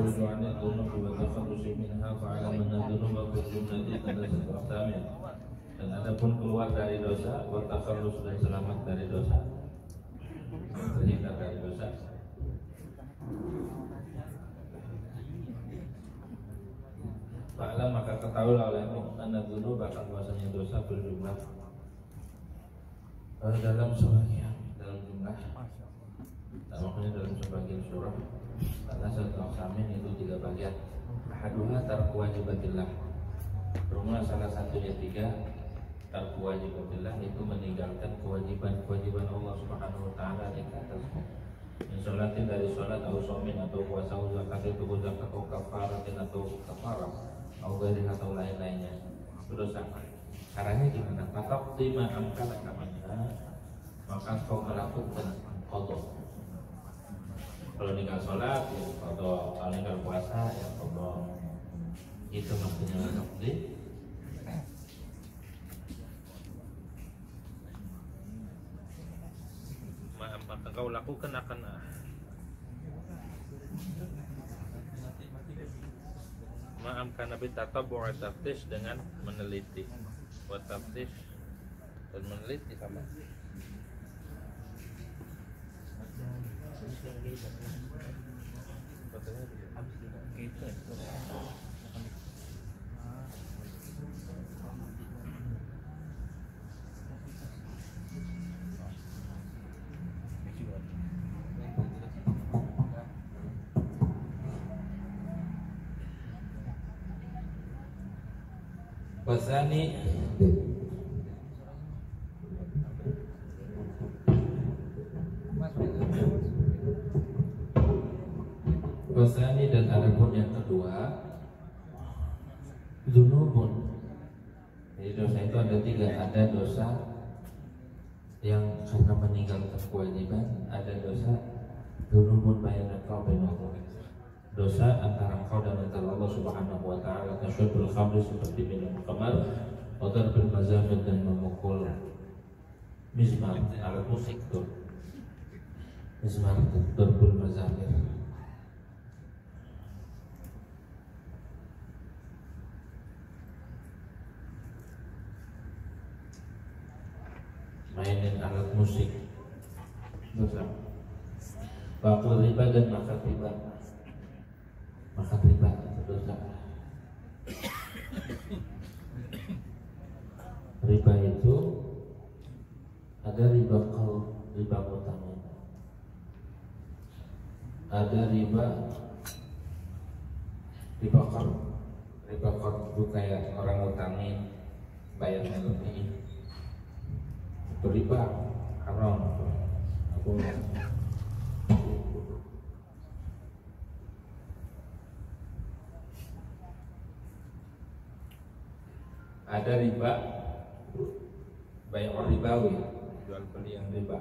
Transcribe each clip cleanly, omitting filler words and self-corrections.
والخروج عن الذنوب والتخلص منها فاعلم أن الذنوب كالجنة ثلاثة أقسام. Dan adapun keluar dari dosa, wa takhallus dan selamat dari dosa, terhindar dari dosa. Fa'lam maka ketahuilah olehmu anna dzunub akan bahwasanya dosa berjumlah dalam sebagian jumlah, maknanya dalam sebagian surah karena satu aksamin itu 3 bagian. Ahaduha tarku wajibatillah, bermula salah satunya 3 tarku wajibatillah, itu meninggalkan kewajiban Allah Subhanahu wa taala di atasmu. Min sholatin dari sholat, atau shomin atau puasa, zakat itu zakat, atau kafaratin atau kafarah, atau ghairi atau lain-lainnya. Itu dosa. Caranya gimana? Maka lima amkana kamanya, maka kau melakukan qadha. Kalau ninggal sholat ya qadha, kalau ninggal puasa ya qadha. Itu maksudnya taqdi. Maka kau lakukan akan ma'amkan nabi tatabu' wa taftish, dengan meneliti, wa taftish dan meneliti sama. Wasani dan adapun yang kedua dzunubun. Jadi dosa itu ada 3, ada dosa yang karena meninggalkan kewajiban, ada dosa dzunubun bainaka wa bainallah, dosa antara engkau dan antara Allah Subhanahu wa taala, tasyurbul khamri seperti minum khamar, qadar bil mazamir dan memukul mizmar, alat musik tuh. Mizmar darbul mazamir. Mainin alat musik dosa. Bakul riba dan makan riba. Makan riba itu dosa. Riba itu ada riba riba utang, ada riba itu kayak orang utangin bayarnya lebih, itu riba haram. Ada riba bayar ribawi, jual beli yang riba,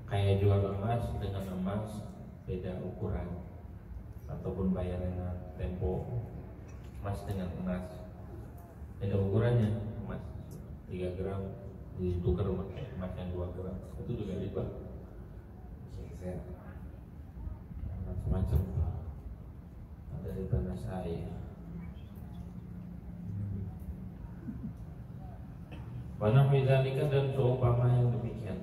kayak jual emas dengan emas beda ukuran, ataupun bayar dengan tempo, emas dengan emas beda ukurannya, emas 3 gram ditukar pakai emas yang 2 gram, itu juga riba. Macam-macam, ada riba nasai. Wanahwi dzalika, dan seumpama yang demikian,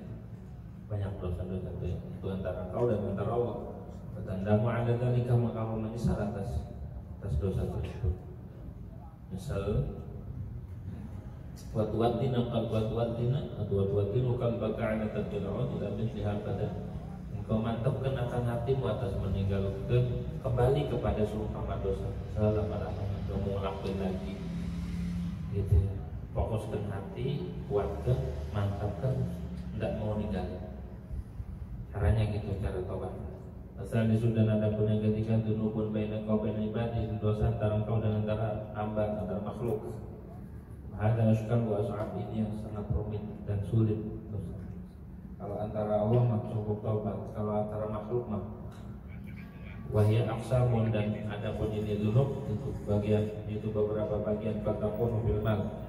banyak dosa-dosa itu antara kau dan antara Allah. Tandamu ada dzalika, maka kamu menyesal atas dosa tersebut. Misal watwatina qalbaka ala tad'u ila mithliha pada engkau mantapkan akan hatimu atas meninggalkan kembali kepada seumpama dosa selama-lamanya, kamu lakuin lagi gitu ya. Fokuskan hati, kuatkan, mantapkan, tidak mau ninggalin. Caranya gitu, cara tobat. Asal disudah ada pun yang ketiga, dzunubun baina kau baina ibadi, dosa antara engkau dan antara hamba, antara makhluk. Ada asykan wa as'ab, ini yang sangat rumit dan sulit dosa. Kalau antara Allah mah cukup taubat, kalau antara makhluk mah wahya aqsamun, dan ada pun ini dzunub itu bagian, itu beberapa bagian fatakun fil mal.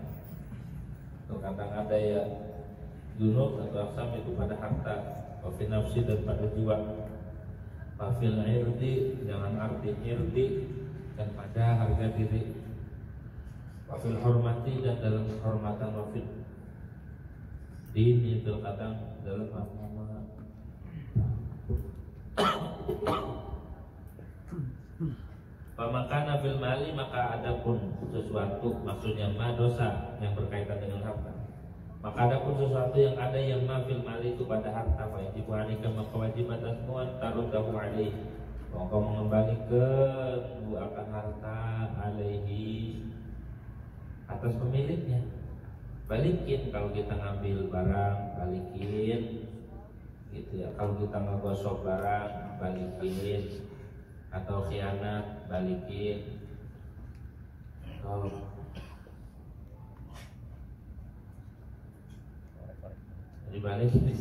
Kadang ada ya dzunub atau aqsam itu pada harta, wa fi nafsi, dan pada jiwa, wa wafil irdi, jangan arti irdi, dan pada harga diri, wafil hormati, dan dalam kehormatan, wafil dini, terkadang dalam agama. Pamakana fil mali, maka adapun sesuatu, maksudnya ma dosa yang berkaitan dengan harta. Maka adapun sesuatu yang ada yang ma fil mali itu pada harta, wajib alika, maka wajib atas muan tarudahu alaihi, kau mengembalikan akan harta alaihi, atas pemiliknya. Balikin kalau kita ngambil barang, balikin gitu ya. Kalau kita ngegosok barang, balikin. Atau khianat, balikin. Oh. Jadi balikin.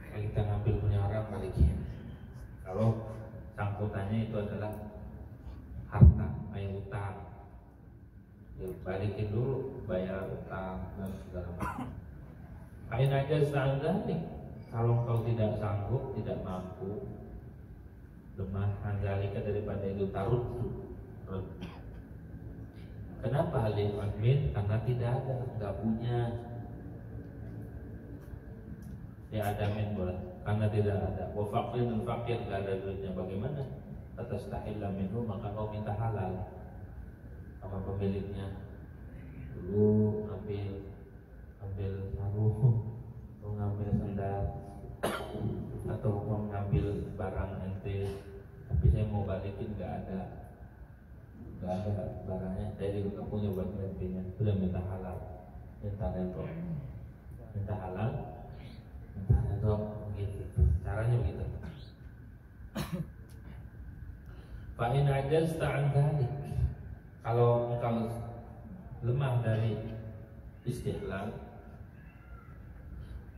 Kalau kita ngambil punya orang, balikin. Kalau sangkutannya itu adalah harta, kayak utang, ya balikin dulu, bayar utang dan segala macam. Kain aja standar. Kalau kau tidak sanggup, tidak mampu, lemah anzalika, daripada itu tarut. Kenapa halim admin? Karena tidak ada, nggak punya. Ya ada min boleh, karena tidak ada. Wa fakir dan fakir, nggak ada duitnya. Bagaimana? Atas tahillah minhu, maka kau minta halal sama pemiliknya. Dulu ambil sarung, mau ngambil sandal, atau mau ngambil barang ente, tapi saya mau balikin, nggak ada barangnya, saya juga nggak punya buat gantinya. Sudah minta halal, minta redho, minta halal, minta redho, begitu caranya, begitu. Fa'in ajazta an dzalik, kalau engkau lemah dari istihlal,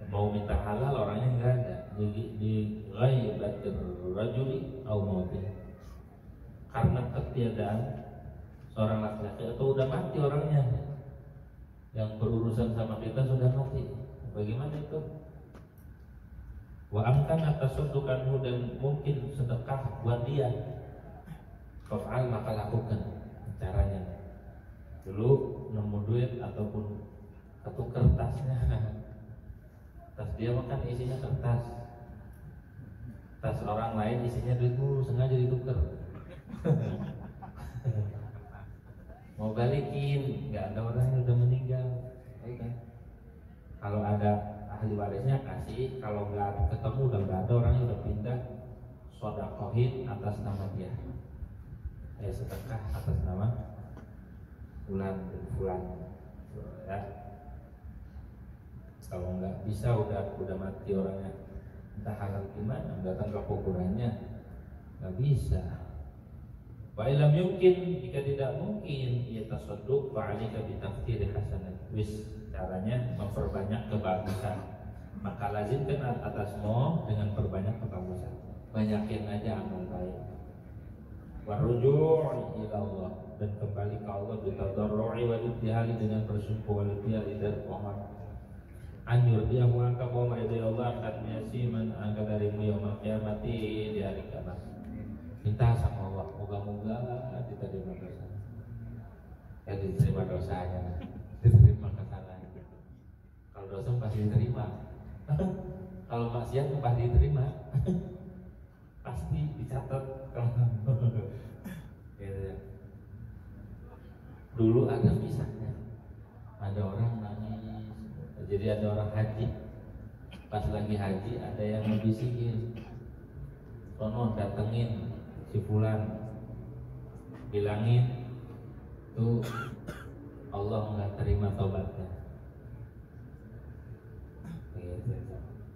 mau minta halal orangnya nggak ada, di ghaibatir rajuli au mauti, karena ketiadaan seorang laki-laki atau udah mati orangnya yang berurusan sama kita, sudah mati. Bagaimana itu? Wa amkan atas sundukanmu, dan mungkin sedekah buat dia, fa'al, maka lakukan. Caranya dulu nemu duit ataupun ketuker tasnya, tas dia makan isinya kertas, tas orang lain isinya duitmu, sengaja ditukar. Mau balikin, nggak ada, orang yang udah meninggal. Okay. Kalau ada ahli warisnya kasih, kalau nggak ketemu, udah nggak ada, orangnya udah pindah, sodakohin atas nama dia, sedekah atas nama fulan ya. Kalau nggak bisa, udah mati orangnya, entah halal gimana, datang ke kuburannya nggak bisa. Wa ilam yumkin, jika tidak mungkin, ya tasadduq fa'alika bi taqdir hasanat. Wis, caranya memperbanyak kebagusan, maka lazimkan atasmu dengan perbanyak kebagusan. Banyakin aja amal baik. Wa ruju' ila Allah, dan kembali ke Allah, bitadarru'i wa ibtihali, dengan bersyukur, wal ibtihali, dan mohon anjur dia mengangkat bahwa Allah akan yasiman angkat darimu yaumul qiyamati, di hari kiamat. Minta sama Allah, moga-moga diterima dosa, ya diterima dosanya, diterima kesalahannya. Kalau dosa pasti diterima, kalau maksiat pasti diterima, pasti dicatat. Dulu ada kisahnya, ada orang nangis. Jadi ada orang haji, pas lagi haji ada yang ngebisikin, sono datengin si fulan, bilangin tuh Allah nggak terima tobatnya.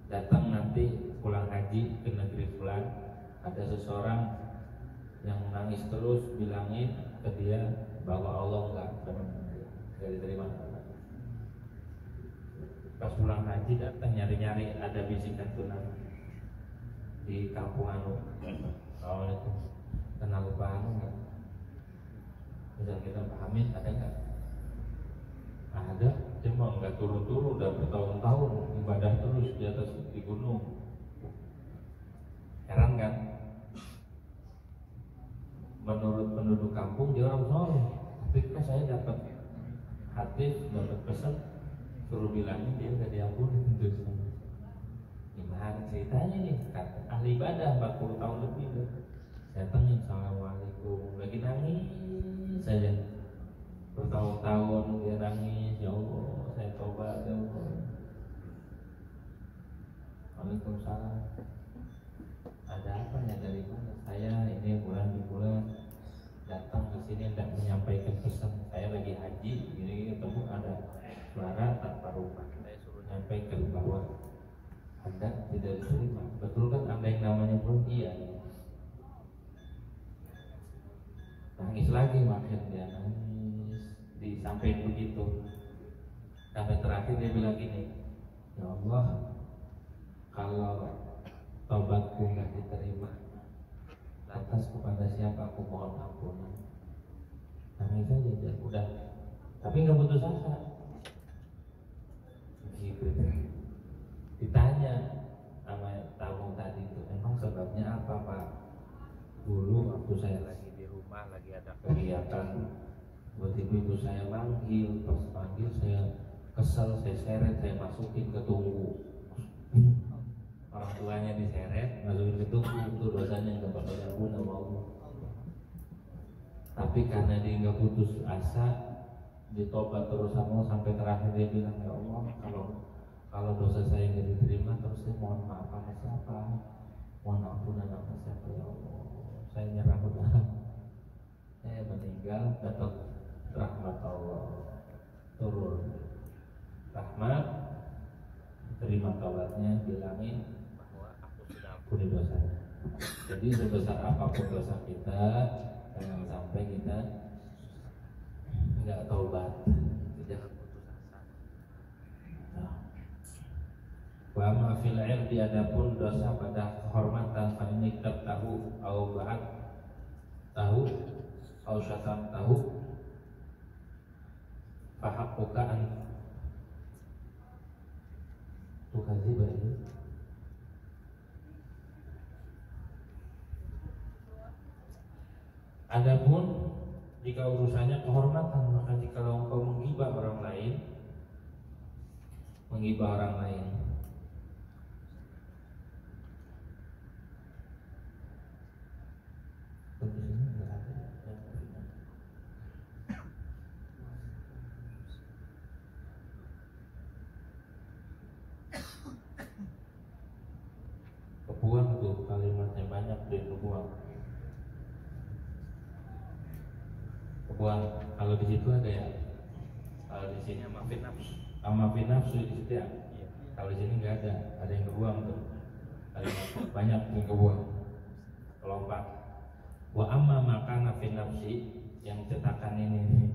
Datang nanti pulang haji ke negeri fulan, ada seseorang yang nangis terus, bilangin ke dia bahwa Allah nggak diterima. Pas pulang haji datang nyari-nyari, ada bisikan tunan di kampung anu. Assalamualaikum, kenal Pak Anu nggak? Bisa kita pahamin, ada nggak? Ada, cuma nggak turun-turun, udah bertahun-tahun ibadah terus di atas di gunung. Heran kan? menurut penduduk kampung dia orang soleh, tapi kok saya dapat hadis, dapat pesan suruh bilangin dia nggak diampuni. Gimana ceritanya nih? Kata ahli ibadah 40 tahun lebih tuh. Saya tanya, assalamualaikum, lagi nangis saja. Bertahun-tahun dia nangis, ya Allah, saya tobat ya Allah. Waalaikumsalam. Ada apa ya, dari mana? Saya ini bulan di bulan datang ke sini tidak menyampaikan pesan. Saya lagi haji, gini ketemu ada suara tanpa rumah. Saya suruh nyampaikan bahwa Anda tidak diterima. Betul kan Anda yang namanya belum? Iya. Nangis lagi, makin dia nangis. Disampaikan begitu. Sampai terakhir dia bilang gini, ya Allah, kalau tobatku nggak diterima, lantas kepada siapa aku mohon ampunan? Nangis aja dia, udah. Tapi nggak putus asa. Gitu. Ditanya sama tamu tadi itu, emang sebabnya apa Pak? Dulu waktu saya lagi di rumah, lagi ada kegiatan, tiba-tiba ibu saya manggil, pas manggil saya kesel, saya seret, saya masukin ke tunggu. Orang tuanya diseret, masukin ke tunggu, itu dosanya nggak bakal diampuni sama Allah. Tapi karena dia nggak putus asa, ditobat terus sama Allah, sampai terakhir dia bilang, ya Allah, kalau dosa saya nggak diterima, terus saya mohon maaf sama siapa, mohon ampunan sama siapa, ya Allah, saya nyerah udah. Saya meninggal dapat rahmat Allah turun, rahmat, terima taubatnya, bilangin bahwa aku sudah ampuni dosanya. Jadi sebesar apapun dosa kita, jangan sampai kita nggak taubat, jangan putus asa. Wa ma fil irdi, adapun dosa pada kehormatan, fa ini tahu au ba'd tahu au syatan tahu, fa haqquka an tukadziba ini. Adapun jika urusannya kehormatan, maka jika engkau menggibah orang lain, kebuang tuh kalimatnya banyak deh, kebuang. Kalau di situ ada ya. Kalau di sini amafin nafsu di situ ya. Kalau di sini nggak ada yang kebuang tuh. Kalimat banyak yang kebuang. Kelompok. Wa amma makana fi nafsi, yang cetakan ini nih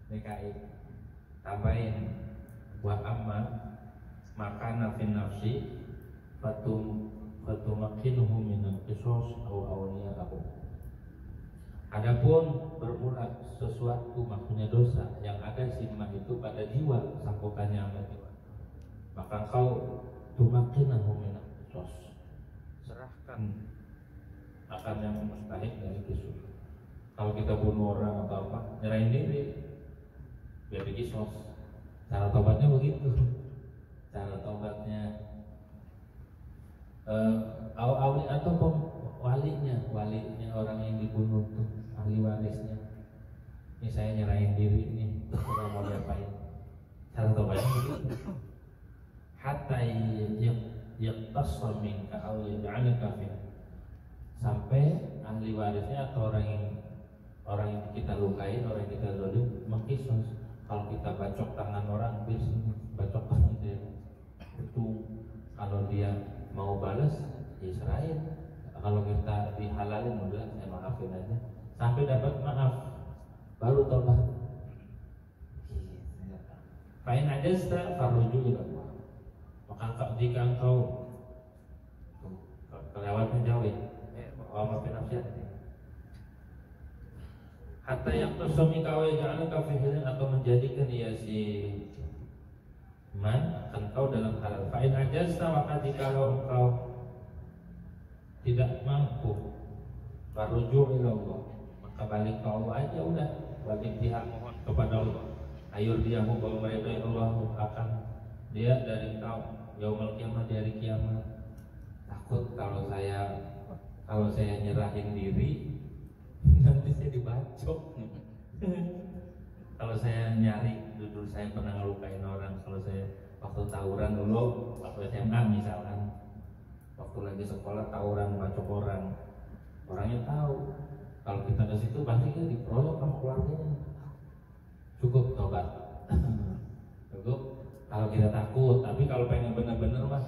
DKI. Tambahin wa amma makana fi nafsi fatumakinuhu minal qisas au awliya'ahu. Adapun bermula sesuatu, maksudnya dosa yang ada simmah itu pada jiwa, sangkutannya sama jiwa, maka kau tumakinahu minal qisas, serahkan akan yang mustahik dari qisas. Kalau kita bunuh orang atau apa, nyerahin diri biar dikisos. Cara tobatnya begitu. Cara tobatnya awali atau walinya orang yang dibunuh tuh, ahli warisnya. Ini saya nyerahin diri nih, terserah mau diapain. Cara tobatnya begitu. Hatta yaqtassa minka aw yaj'alaka fi, sampai ahli warisnya atau orang yang kita lukain, orang yang kita zalim mengkisos. Kalau kita bacok tangan orang, biasanya bacok tangan dia itu, kalau dia mau balas ya serahin. Kalau kita dihalalin, udah saya maafin aja sampai dapat maaf, baru tobat. Fa'in ajazta farruju ila Allah, maka jika engkau kelewatan jauh ya, maafin nafsi hatta yang tersemi kawai jangan kafirin, atau menjadikan dia si man engkau dalam halal. Fa'in ajazta, maka jikalau engkau tidak mampu, faruju' ila Allah, kembali ke Allah aja udah, balik pihak mohon kepada Allah. Ayo dia bahwa mereka Allah akan dia dari kau yaumul kiamat, dari kiamat. Takut kalau saya nyerahin diri nanti saya dibacok. Kalau saya nyari, dulu saya pernah ngelukain orang. Kalau saya waktu tawuran dulu, waktu SMA misalkan, waktu lagi sekolah tawuran bacok orang, orangnya tahu. Kalau kita ke situ pasti kita dikeroyok sama keluarganya. Cukup tobat. Cukup. Kalau kita takut, tapi kalau pengen bener-bener mas,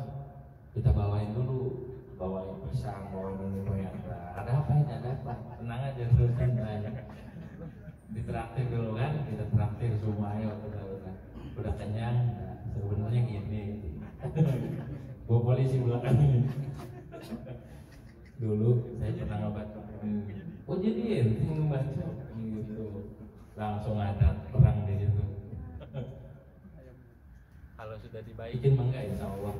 kita bawain dulu, bawain pisang, bawain ini, bawain ada apa ini, ada apa? Tenang aja terus aja. Ditraktir dulu kan, kita traktir semua, ayo kita udah kenyang. Nah, sebenarnya gini, bawa polisi belakang ini. Dulu saya pernah ngebaca, oh jadi ente ngebaca gitu, langsung ada perang di situ. Kalau sudah dibaikin mah enggak, insya Allah.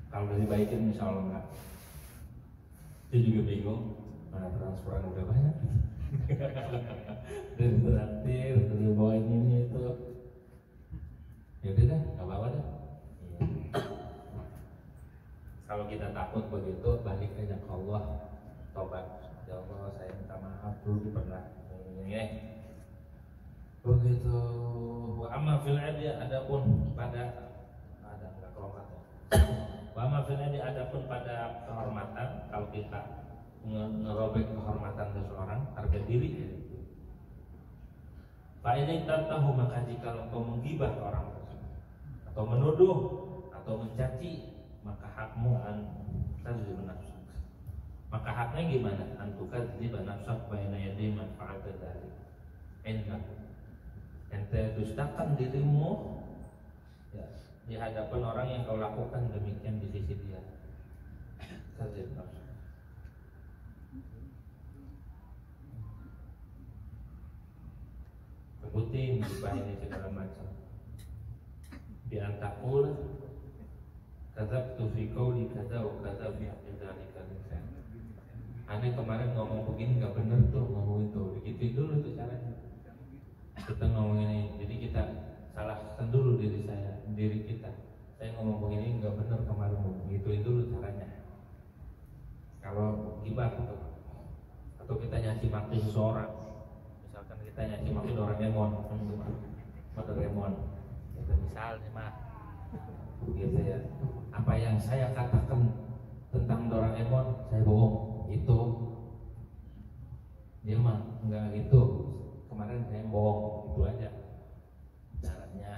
Kalau udah dibaikin insya Allah enggak. Dia juga bingung, mana transferan udah banyak. Dari traktir, dari bawain ini itu. Yaudah dah, nggak apa-apa dah. Iya. Kalau kita takut begitu, balik aja ke Allah, tobat. Ya Allah, saya minta maaf dulu pernah ini. Begitu. Wa amma fil adi, adapun pada ada enggak kelompat. Wa amma fil adi, adapun pada kehormatan, kalau kita ngerobek kehormatan seseorang, harga diri. Fa in tahu, maka jika engkau menggibah orang tersebut atau menuduh atau mencaci, maka hakmu tadzib nafsak. Maka haknya gimana? Antukadzib nafsak baina yaday manfaat dzalik. Ente dustakan dirimu ya, di hadapan orang yang kau lakukan demikian di sisi dia. Tadzib nafsak. Sebutin gibah ini segala macam. Bi antakul kadzabtu fi qouli kadza wa kadza fi dzalika lisan. Aneh kemarin ngomong begini nggak bener tuh, ngomong itu. Begitu dulu tuh caranya. Kita ngomong ini, jadi kita salahkan dulu diri kita. Saya ngomong begini nggak bener kemarin, begituin dulu caranya. Kalau gibah tuh, atau kita nyaci maki seseorang. Misalkan kita nyaci maki orang Emon, motor Emon. Itu misalnya mah, gitu ya. Apa yang saya katakan tentang Doraemon, saya bohong. Itu dia mah enggak gitu. Kemarin saya bohong, itu aja caranya.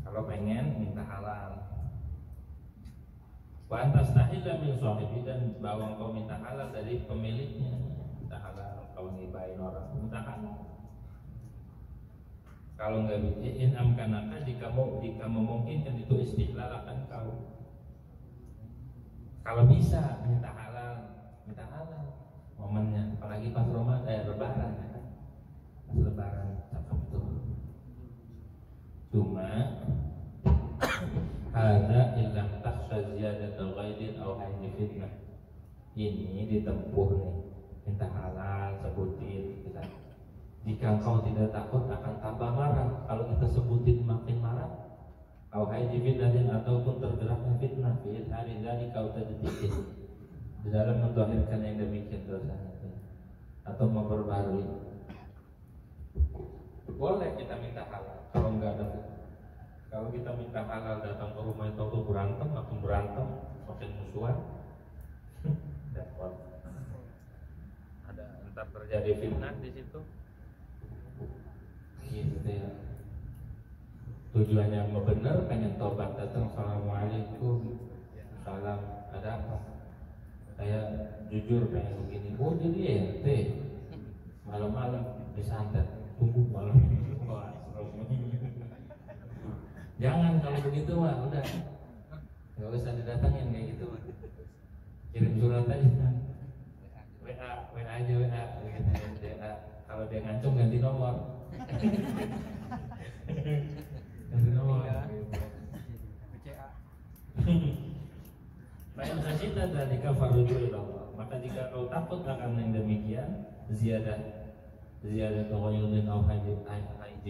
Kalau pengen minta halal, wa antastahilla min sahibi, dan bahwa engkau minta halal dari pemiliknya. Minta halal kalau ngibahin orang, minta halal. Kalau enggak in amkanaka, jika memungkinkan itu istihlal akan kau. Kalau bisa minta halal momennya, apalagi pas Ramadan, Lebaran ya kan? Pas Lebaran cakep tuh. Cuma ada illam takhsha ziyadatul ghaidin aw hayni fitnah. Ini ditempuh nih, minta halal sebutin kita. Jika kau tidak takut akan tambah marah, kalau kita sebutin makin marah. Aw hayni fitnah, ataupun tergeraknya fitnah, fi hari dari kau terdetik di dalam mendahirkan yang demikian dosa atau memperbarui. Boleh kita minta halal kalau enggak ada. Kalau kita minta halal datang ke rumah itu berantem, makin musuhan. Ada entar terjadi fitnah di situ. Gitu ya. Tujuannya mau benar, pengen tobat, datang assalamualaikum, salam, ada apa? Saya jujur pengen begini. Oh jadi ente malam-malam disantet, tunggu malam. Jangan kalau begitu mah udah nggak usah didatangin kayak gitu. Kirim surat aja, WA aja WA. Kalau dia ngancung ganti nomor. Ganti nomor. Baik, kita dzalika farujul ila Allah. Maka jika kau takut akan yang demikian, ziyadah tawayudin au haji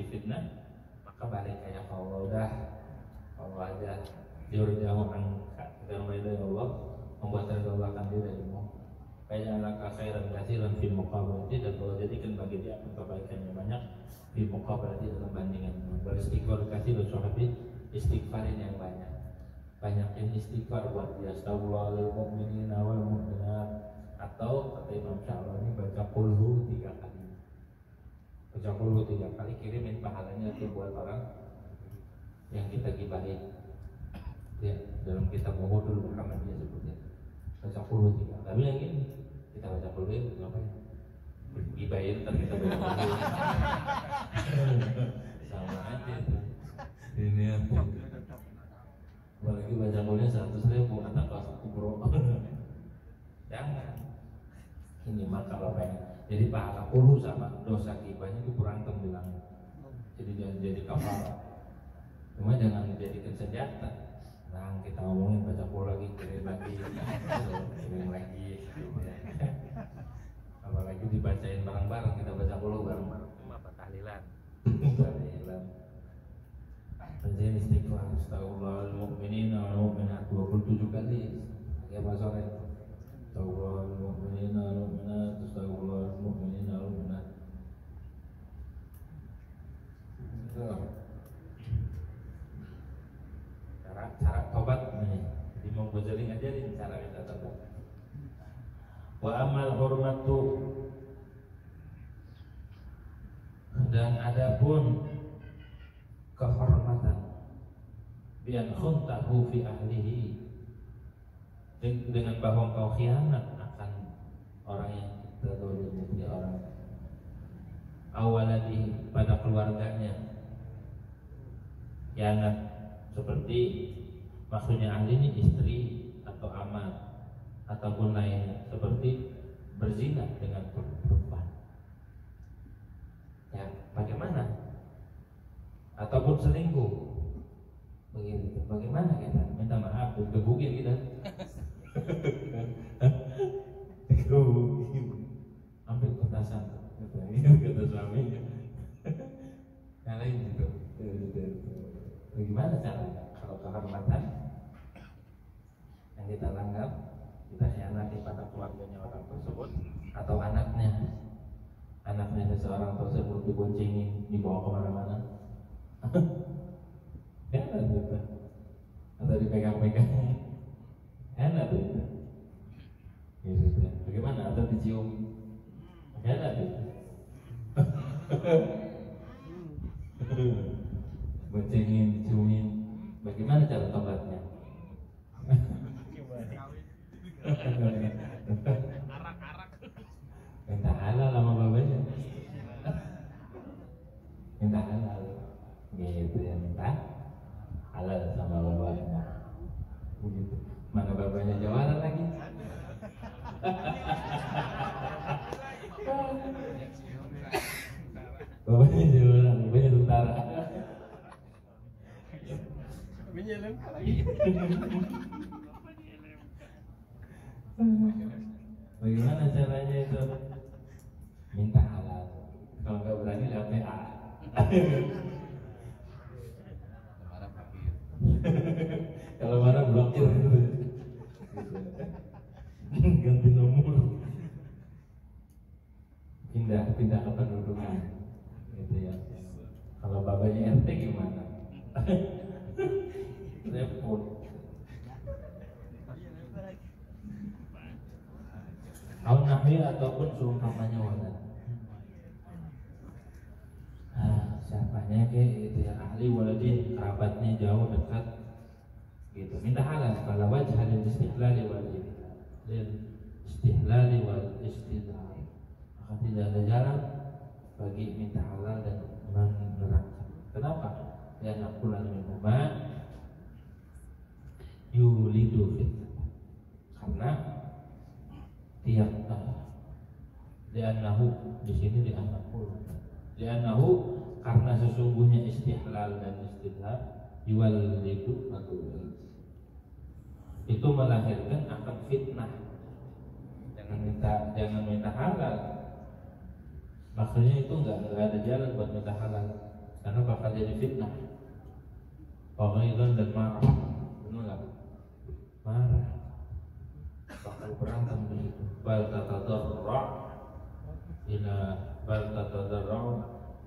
fitnah, maka balik kayak Allah aja yurja'u anka dan ridha Allah membuat ridha Allah akan dirimu. Kayak alaka khairan katsiran fi muqabalati, dan Allah jadikan bagi dia kebaikan yang banyak fi muqabalati dalam bandingan. Beristighfar katsirun sahabi, istighfarin yang banyak. Banyakin istighfar buat dia. Astagfirullah lil mu'minina wal mu'minat, atau kata Imam Sya'rani baca qulhu 3 kali. Baca qulhu 3 kali, kirimin pahalanya itu buat orang yang kita gibahin. Ya, dalam kitab Muhudul Muhammadiyah sebutnya baca qulhu 3. Tapi yang ini kita baca qulhu ngapain? Gibahin ntar kita baca qulhu. Sama aja itu. Ini apa? Apalagi baca qulhu 100.000 anak kelas kubro. Jangan. Ini mah kalau pengen jadi pahala qulhu sama dosa gibahnya itu kurang bilang. Jadi jangan jadi kafar. Cuma jangan dijadikan senjata. Nah, kita ngomongin baca qul lagi, kirim lagi, apalagi dibacain bareng-bareng, kita baca qul bareng-bareng. Cuma apa tahlilan? Tahlilan. Penjelasan istighfar, astagfirullahal mu'minina wal mu'minat 27 kali. Ya Pak sore. Astagfirullahal mu'minina wal mu'minat, astagfirullahal mu'minina wal mu'minat. Cara tobat nih, di Imam Ghazali ngajarin cara kita tobat. Wa amal hurmatu, dan adapun kehormatan bian khuntahu fi ahlihi, dengan bahwa kau khianat akan orang yang kita dolimi, dia orang awaladi pada keluarganya, khianat seperti maksudnya ahli ini istri atau amat ataupun lainnya, seperti berzina dengan perempuan. Ya, bagaimana? Ataupun selingkuh. Begitu. Bagaimana kita? Minta maaf, digebukin kita. Digebukin. Ambil petasan. Kata suaminya. Yang lain gitu. Bagaimana caranya? Kalau kehormatan yang kita langgap, kita khianati pada keluarganya orang tersebut atau anaknya seseorang tersebut diboncengin, dibawa kemana-mana, enak gitu, atau dipegang-pegang, enak gitu. Gitu. Bagaimana? Atau dicium, enak gitu. Boncengin, ciumin, bagaimana cara tobatnya? Arak-arak. Minta halal sama babanya. Minta halal, gitu ya, minta halal sama babanya. Begitu. Mana babanya jawara lagi? Babanya jawara, babanya tentara. Menyelem lagi. Bagaimana caranya itu? Minta halal. Kalau nggak berani lewat PA. Marah papir. Kalau marah blokir. Ganti nomor. Pindah kependudukan. Gitu ya. Kalau babanya RT gimana? Repot. Al-Nahi ataupun seumpamanya walad. Siapanya ke itu ya, ahli waladin, kerabatnya jauh dekat gitu. Minta halal kalau wajah lil istihlali wal istihlali wal istidhar. Maka tidak ada jalan bagi minta halal dan menerangkan. Kenapa? Ya nakulan minhuma yulidu fitnah. Karena tiap li'annahu di sini li'annahu karena sesungguhnya istihlal dan istidhar yulidu itu melahirkan akan fitnah. Jangan minta halal. Maksudnya itu nggak ada jalan buat minta halal, karena bakal jadi fitnah. Penghilang dan marah, benar nggak? Marah, bakal berantem di situ. Bal tatadarra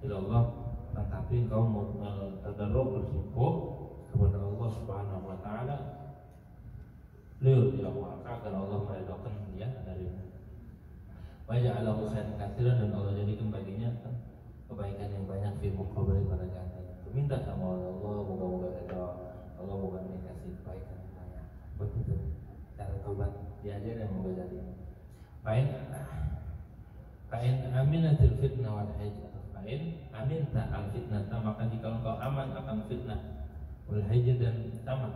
ila Allah, tetapi engkau tadarru bersyukur kepada Allah Subhanahu wa taala. Beliau agar Allah meridhokan dia darimu. Wajah Allah khairan katsiran, dan Allah jadikan baginya kebaikan yang banyak fi muqabali pada gantinya. Minta sama Allah, moga-moga ridho Allah, moga dikasih kebaikan yang banyak. Begitu cara tobat diajar yang moga jadi. Fa'in aminatil fitnah wal hijrah. Fa'in aminta al fitnah, maka jika engkau aman akan fitnah wal hijrah dan tamat.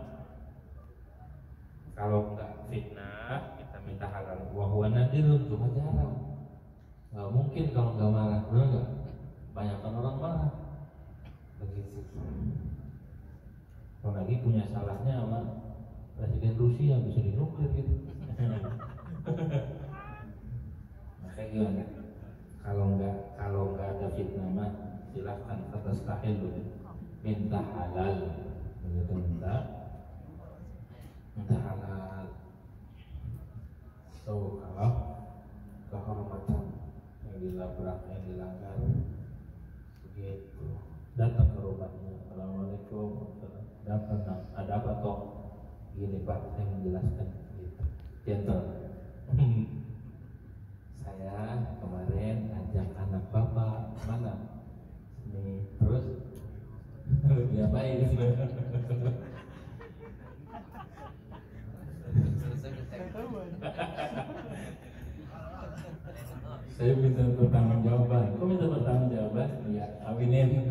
Kalau enggak fitnah, kita minta halal. Wahwa nadirun, cuma jarang. Enggak mungkin kalau enggak marah, benar enggak? Banyak orang marah. Begitu. Apalagi punya salahnya sama Presiden Rusia, bisa dinuklir gitu. Makanya gimana? Kalau enggak ada fitnah mah silahkan atas tahil minta halal. Begitu minta halal. So kalau kehormatan yang dilabrak, yang dilanggar, begitu datang ke rumahnya, assalamualaikum, ada apa toh? Gini Pak, saya menjelaskan gitu. Gentle. Saya kemarin ajak anak bapak mana? Ini terus diapain? Saya minta pertanggungjawaban. Kok minta pertanggungjawaban? Ya, kawinin.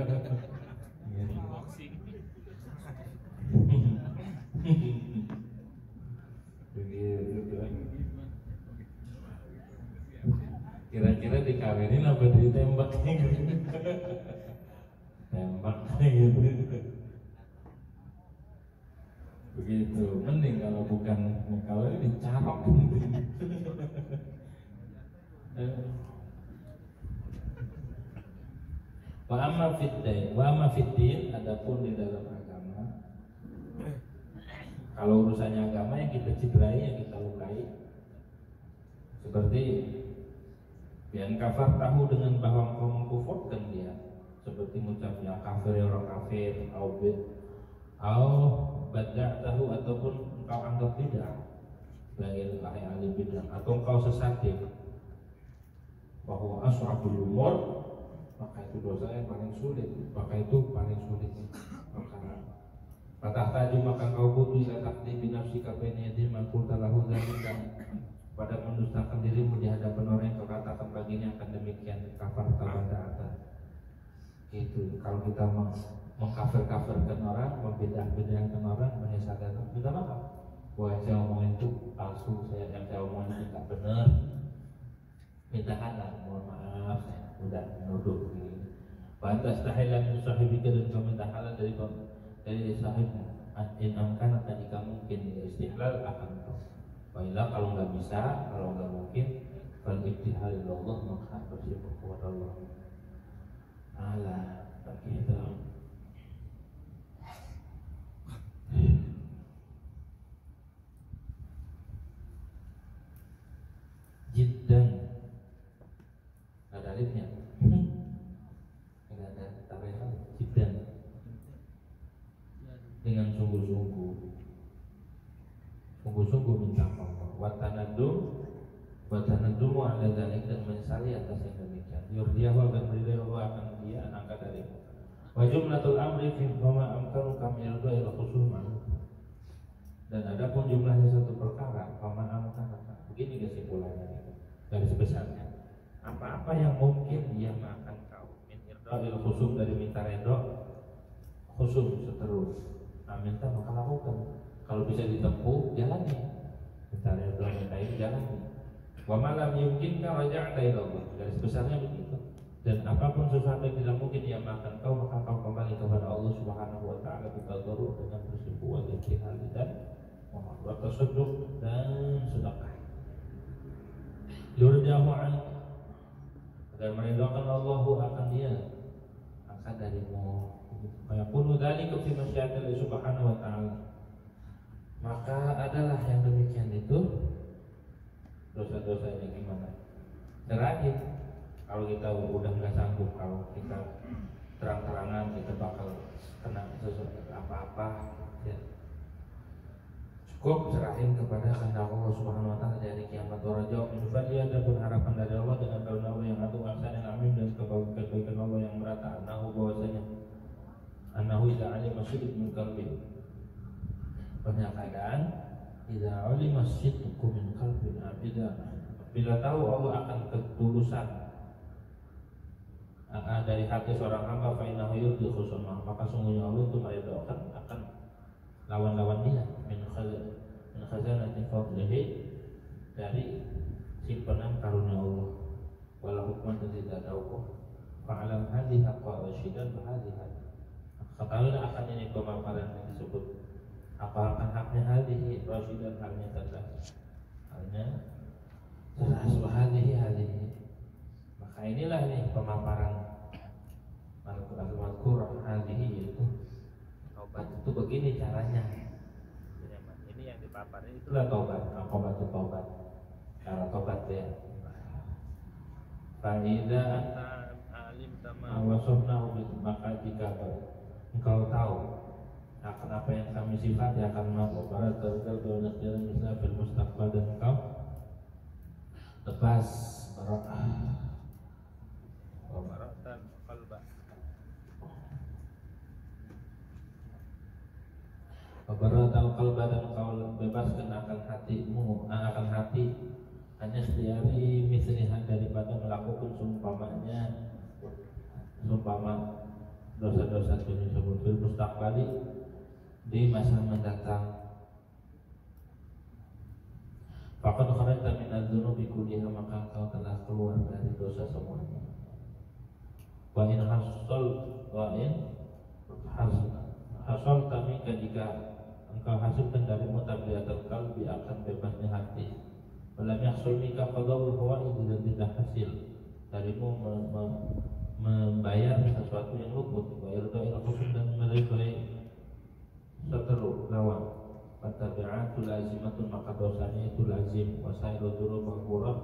Kira-kira dikawinin apa ditembak? Tembak gitu. Begitu. Mending kalau bukan kawin dicarok. Wa amma fiddin, adapun di dalam agama, kalau urusannya agama yang kita cederai, yang kita lukai, seperti yang kafar tahu dengan bahwa engkau mengkufurkan dia, seperti mengucapnya kafir ya orang kafir, au bada tahu, ataupun engkau anggap tidak sebagai ahli bidah, atau engkau sesat bahwa asrabul umur, maka itu dosa yang paling sulit, maka itu paling sulit perkara. Patah taju maka kau butuh ila takdi binafsi kabeni yadim makul talahu zalikan, pada mendustakan dirimu di hadapan orang yang kau katakan baginya akan demikian kafar tabada. Itu kalau kita mengkafir-kafirkan orang, membedah-bedahkan orang, menyesatkan orang, minta maaf. Wah, saya omongin itu palsu, yang saya omongin itu tak benar. Minta halal, mohon maaf, saya udah menuduh begini. Pantas tahilan min sahibika, dan kau minta halal dari sahibmu. In amkan, jika mungkin istihlal akan kau. Baiklah, kalau nggak bisa, kalau nggak mungkin, fal ibtihal ilallah, maka bersyukur kepada Allah. Allah begitu. Jiddan, ada alifnya, nggak ada tarikh. Jiddan, dengan sungguh-sungguh minta Allah. Watanadum ala dzalik, dan menyesali atas yang demikian. Yurdiyahu, akan beridahu akan dia angkat darimu. Wa jumlatul amri fi ma amkanu kam yardu ila khusuma. Dan ada pun jumlahnya satu perkara, fama amkanu. Begini kesimpulannya, garis besarnya. Apa-apa yang mungkin dia makan kau, min irda ila khusum, dari minta redho khusum seterus. Minta maka lakukan. Kalau bisa ditempuh, jalani. Minta redho, minta ini jalani. Wa malam yumkin ka raja'ta ila Allah. Garis besarnya begitu. Dan apapun sesuatu yang tidak mungkin dia makan kau, maka kau kembali kepada Allah Subhanahu wa taala, dengan bersyukur, wajib dan wa tasadduq dan sedekah. Yurjahu an agar meridhakan Allah akan dia akan darimu. Fayakunu dzalika fi masyiatillah subhanahu wa ta'ala. Maka adalah yang demikian itu dosa-dosanya gimana? Terakhir, kalau kita udah nggak sanggup, kalau kita terang-terangan kita bakal kena sesuatu apa-apa, ya cukup serahin kepada kehendak Allah Subhanahu wa taala dari kiamat warajau min fadli ada pun harapan dari Allah dengan karunia Allah yang agung aksan yang amin dan kebaikan Allah yang merata anahu bahwasanya anahu idza alima sidq min qalbi pada keadaan idza alima sidq min qalbi bila tahu Allah akan ketulusan dari hati seorang hamba fa innahu yudhi khusuma maka sungguhnya Allah itu meridhokan akan lawan-lawan dia min khazanati fadlihi dari simpanan karunia Allah wala hukman dan tidak ada hukum fa'alam hadhihi haqqa rasyidan wa hadhihi ketahuilah akan ini pemaparan yang disebut apa akan haknya hadhihi rasyidan halnya cerdas halnya cerdas wa hadhihi maka inilah nih pemaparan al-Qur'an hadhihi yaitu taubat itu begini caranya. Ini yang dipaparin itulah taubat, taubat. Cara taubat ya. Fa'idza anta alim tama wasofnahu maka jika engkau tahu akan apa yang kami sifati akan mau para tergal jalan Islam fil mustaqbal dan engkau lepas baratan qalba Baratau qalba dan kau bebaskan akan hatimu akan hati hanya setiari mislihan daripada melakukan seumpama dosa-dosa itu disebut fil mustaqbali di masa mendatang. Faqad kharajta min adz-dzunubi kulliha maka kau telah keluar dari dosa semuanya. Wa in hasal tamika jika engkau hasilkan darimu tabiatul qalbi akan bebasnya hati. Walam yahsul mika qadaul fawaid dan tidak hasil darimu membayar sesuatu yang luput. Wa irda'il khusn dan meridai seteru lawan. Fatabi'atu lazimatun maka dosanya itu lazim. Wa sa'iru dzunub mahfurah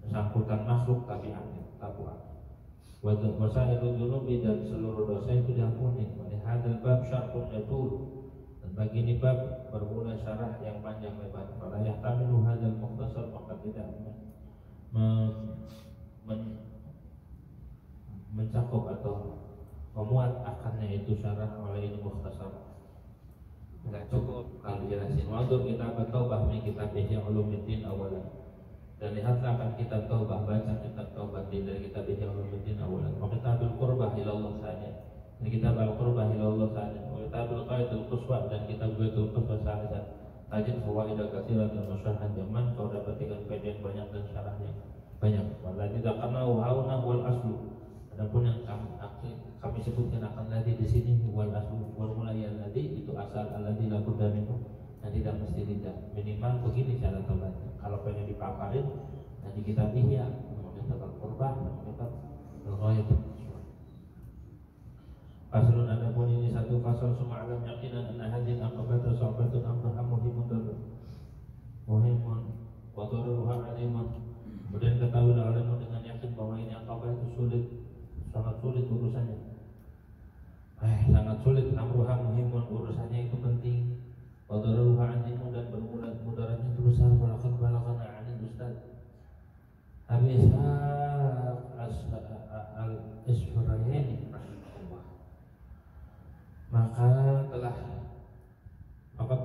sangkutan makhluk tabi'atnya tabu'at. Wa sa'iru dzunubi dan seluruh dosa itu diampuni. Wa hadzal bab syarhun yatul. Bagi ini bab bermula syarah yang panjang lebar. Kalau yahtamilu hadzal mukhtasar maka tidak mencakup atau memuat akannya itu syarah oleh ini mukhtasar. Enggak cukup kalau dijelasin. Waktu kita bertaubah min kitab Ihya Ulumuddin awalan. Dan lihatlah akan kita taubah baca kitab taubat dari kitab Ihya Ulumuddin awalan. Wa kitabul qurbah ila Allah sani. Ini kitab al-qurbah ila Allah sani. Kitabul Qaidul Quswa dan kitab Qaidul Quswa salisan. Tajid fawaid katsiran dan masyarakat zaman kau dapatkan faedah banyak dan syarahnya banyak. Waladzi dzakanahu hauna wal aslu. Adapun yang kami sebutkan akan ladzi di sini wal aslu wal mulai ladzi itu asal alladzi la budda minhu dan tidak mesti tidak. Minimal begini cara taubatnya. Kalau pengen dipaparin nanti kitab Ihya, kitab al-qurbah, kitab al-ghaib. Faslun adapun ini satu fasal suma'alam yakinan anna hadin aqabata sohbatun amruha muhimun wa turuha alimun. Kemudian ketahuilah olehmu dengan yakin bahwa ini aqabah itu sulit, sangat sulit urusannya. Sangat sulit amruha muhimun urusannya itu penting. Wa turuha alimun dan mudaratnya itu besar. Walakat balagana anil ustaz Abi Ishaq al-Isfirayani maka telah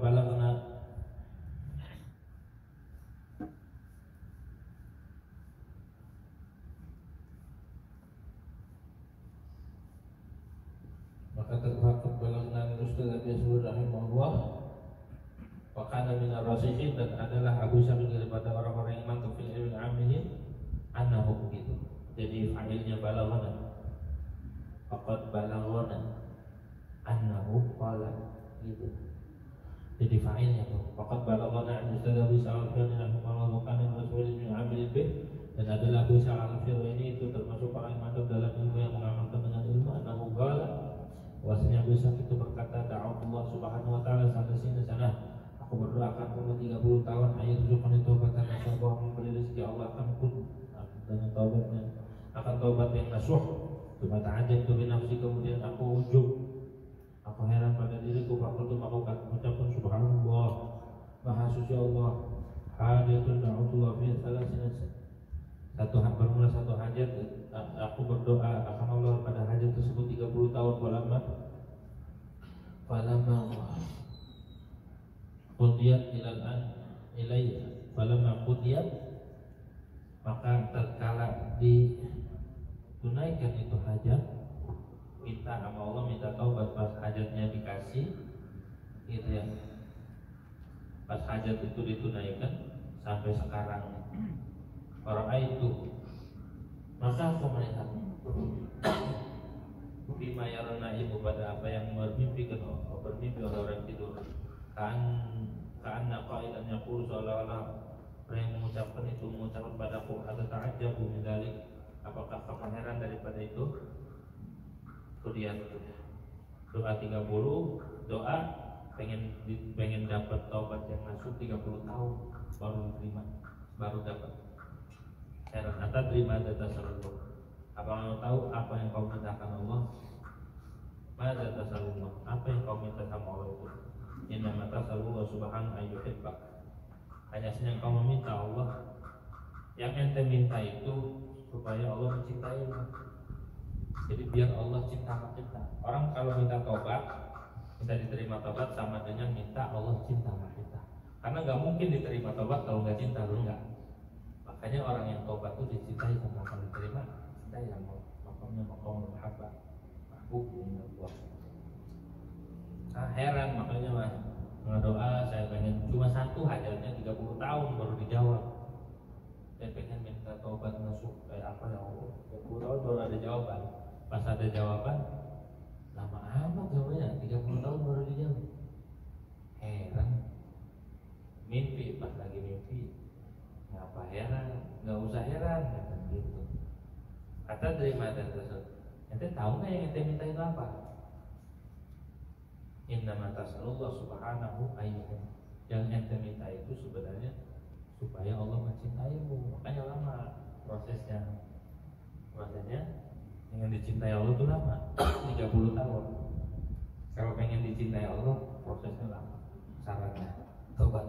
balagna Ustaz Abi Ishaq rahimahullah wa kana min ar-rasikhin dan adalah Abu Ishaq daripada orang-orang yang mantap fil ilmi amilin annahu begitu. Jadi fa'ilnya balagna faqad balagna annahu qala gitu. jadi fa'il ya tuh. Faqad balaghana an Ustaz Abu Sa'al Firni rahimahullah wa kana rasul min amil bih, dan adalah Abu Sa'al Firni ini itu termasuk orang yang mantap dalam ilmu yang mengamalkan dengan ilmu. Anahu qala, wasnya Abu Sa'al itu berkata, Allah subhanahu wa ta'ala sana aku berdoa akan umur 30 tahun ayat rujukan itu kata nasyabah memberi rezeki Allah akan pun dengan taubatnya akan taubat yang nasuh. Cuma ta'ajab tu binafsi, kemudian aku ujub, aku heran pada diriku, fakultu maka ucapkan subhanallah, maha suci Allah, hajatun da'utullah fi salasina, bermula satu hajat, aku berdoa akan Allah pada hajat tersebut 30 tahun. Falamma qudiyat ilayya falamma qudiyat, maka terkala ditunaikan itu hajat, minta sama Allah, minta taubat pas hajatnya dikasih gitu ya, pas hajat itu ditunaikan sampai sekarang. Orang itu, maka aku melihat bima yarana ibu, pada apa yang bermimpi oleh orang tidur. Ka'anna qailan yaqulu, seolah-olah orang yang mengucapkan padaku, ada ta'ajjabu min dzalik, apakah kamu heran daripada itu? Kemudian doa 30, doa pengen dapat taubat yang masuk 30 tahun baru diterima, baru dapat. Heran, ata terima data seluruh. Apa kamu tahu apa yang kau mintakan Allah? Mada tasalullah, apa yang kau minta sama Allah itu? Inna mata sallallahu subhanahu ayyuhibbak, hanya saja kau meminta Allah, yang ente minta itu supaya Allah mencintaimu. Jadi biar Allah cinta sama kita. Orang kalau minta taubat, minta diterima taubat sama dengan minta Allah cinta sama kita. Karena nggak mungkin diterima taubat kalau nggak cinta, lu nggak. Makanya orang yang taubat itu dicintai sama Allah, diterima cintai sama Allah. Makanya maqamul mahabbah, mahbub min Allah. Heran makanya mah doa saya pengen cuma satu hajatnya 30 tahun baru dijawab. Saya pengen minta taubat masuk kayak apa ya Allah, 30 tahun baru ada jawaban. Pas ada jawaban lama amat jawabannya, 30 tahun baru dijawab. Heran, mimpi, pas lagi mimpi ngapa heran, nggak usah heran kata gitu. Kata terima dan tersebut. Ente tahu nggak yang ente minta itu apa? Inna mata sallallahu subhanahu ayyuhum, yang ente minta itu sebenarnya supaya Allah mencintaimu. Makanya lama prosesnya ingin dicintai Allah itu lama 30 tahun. Kalau pengen dicintai Allah prosesnya lama, syaratnya tobat.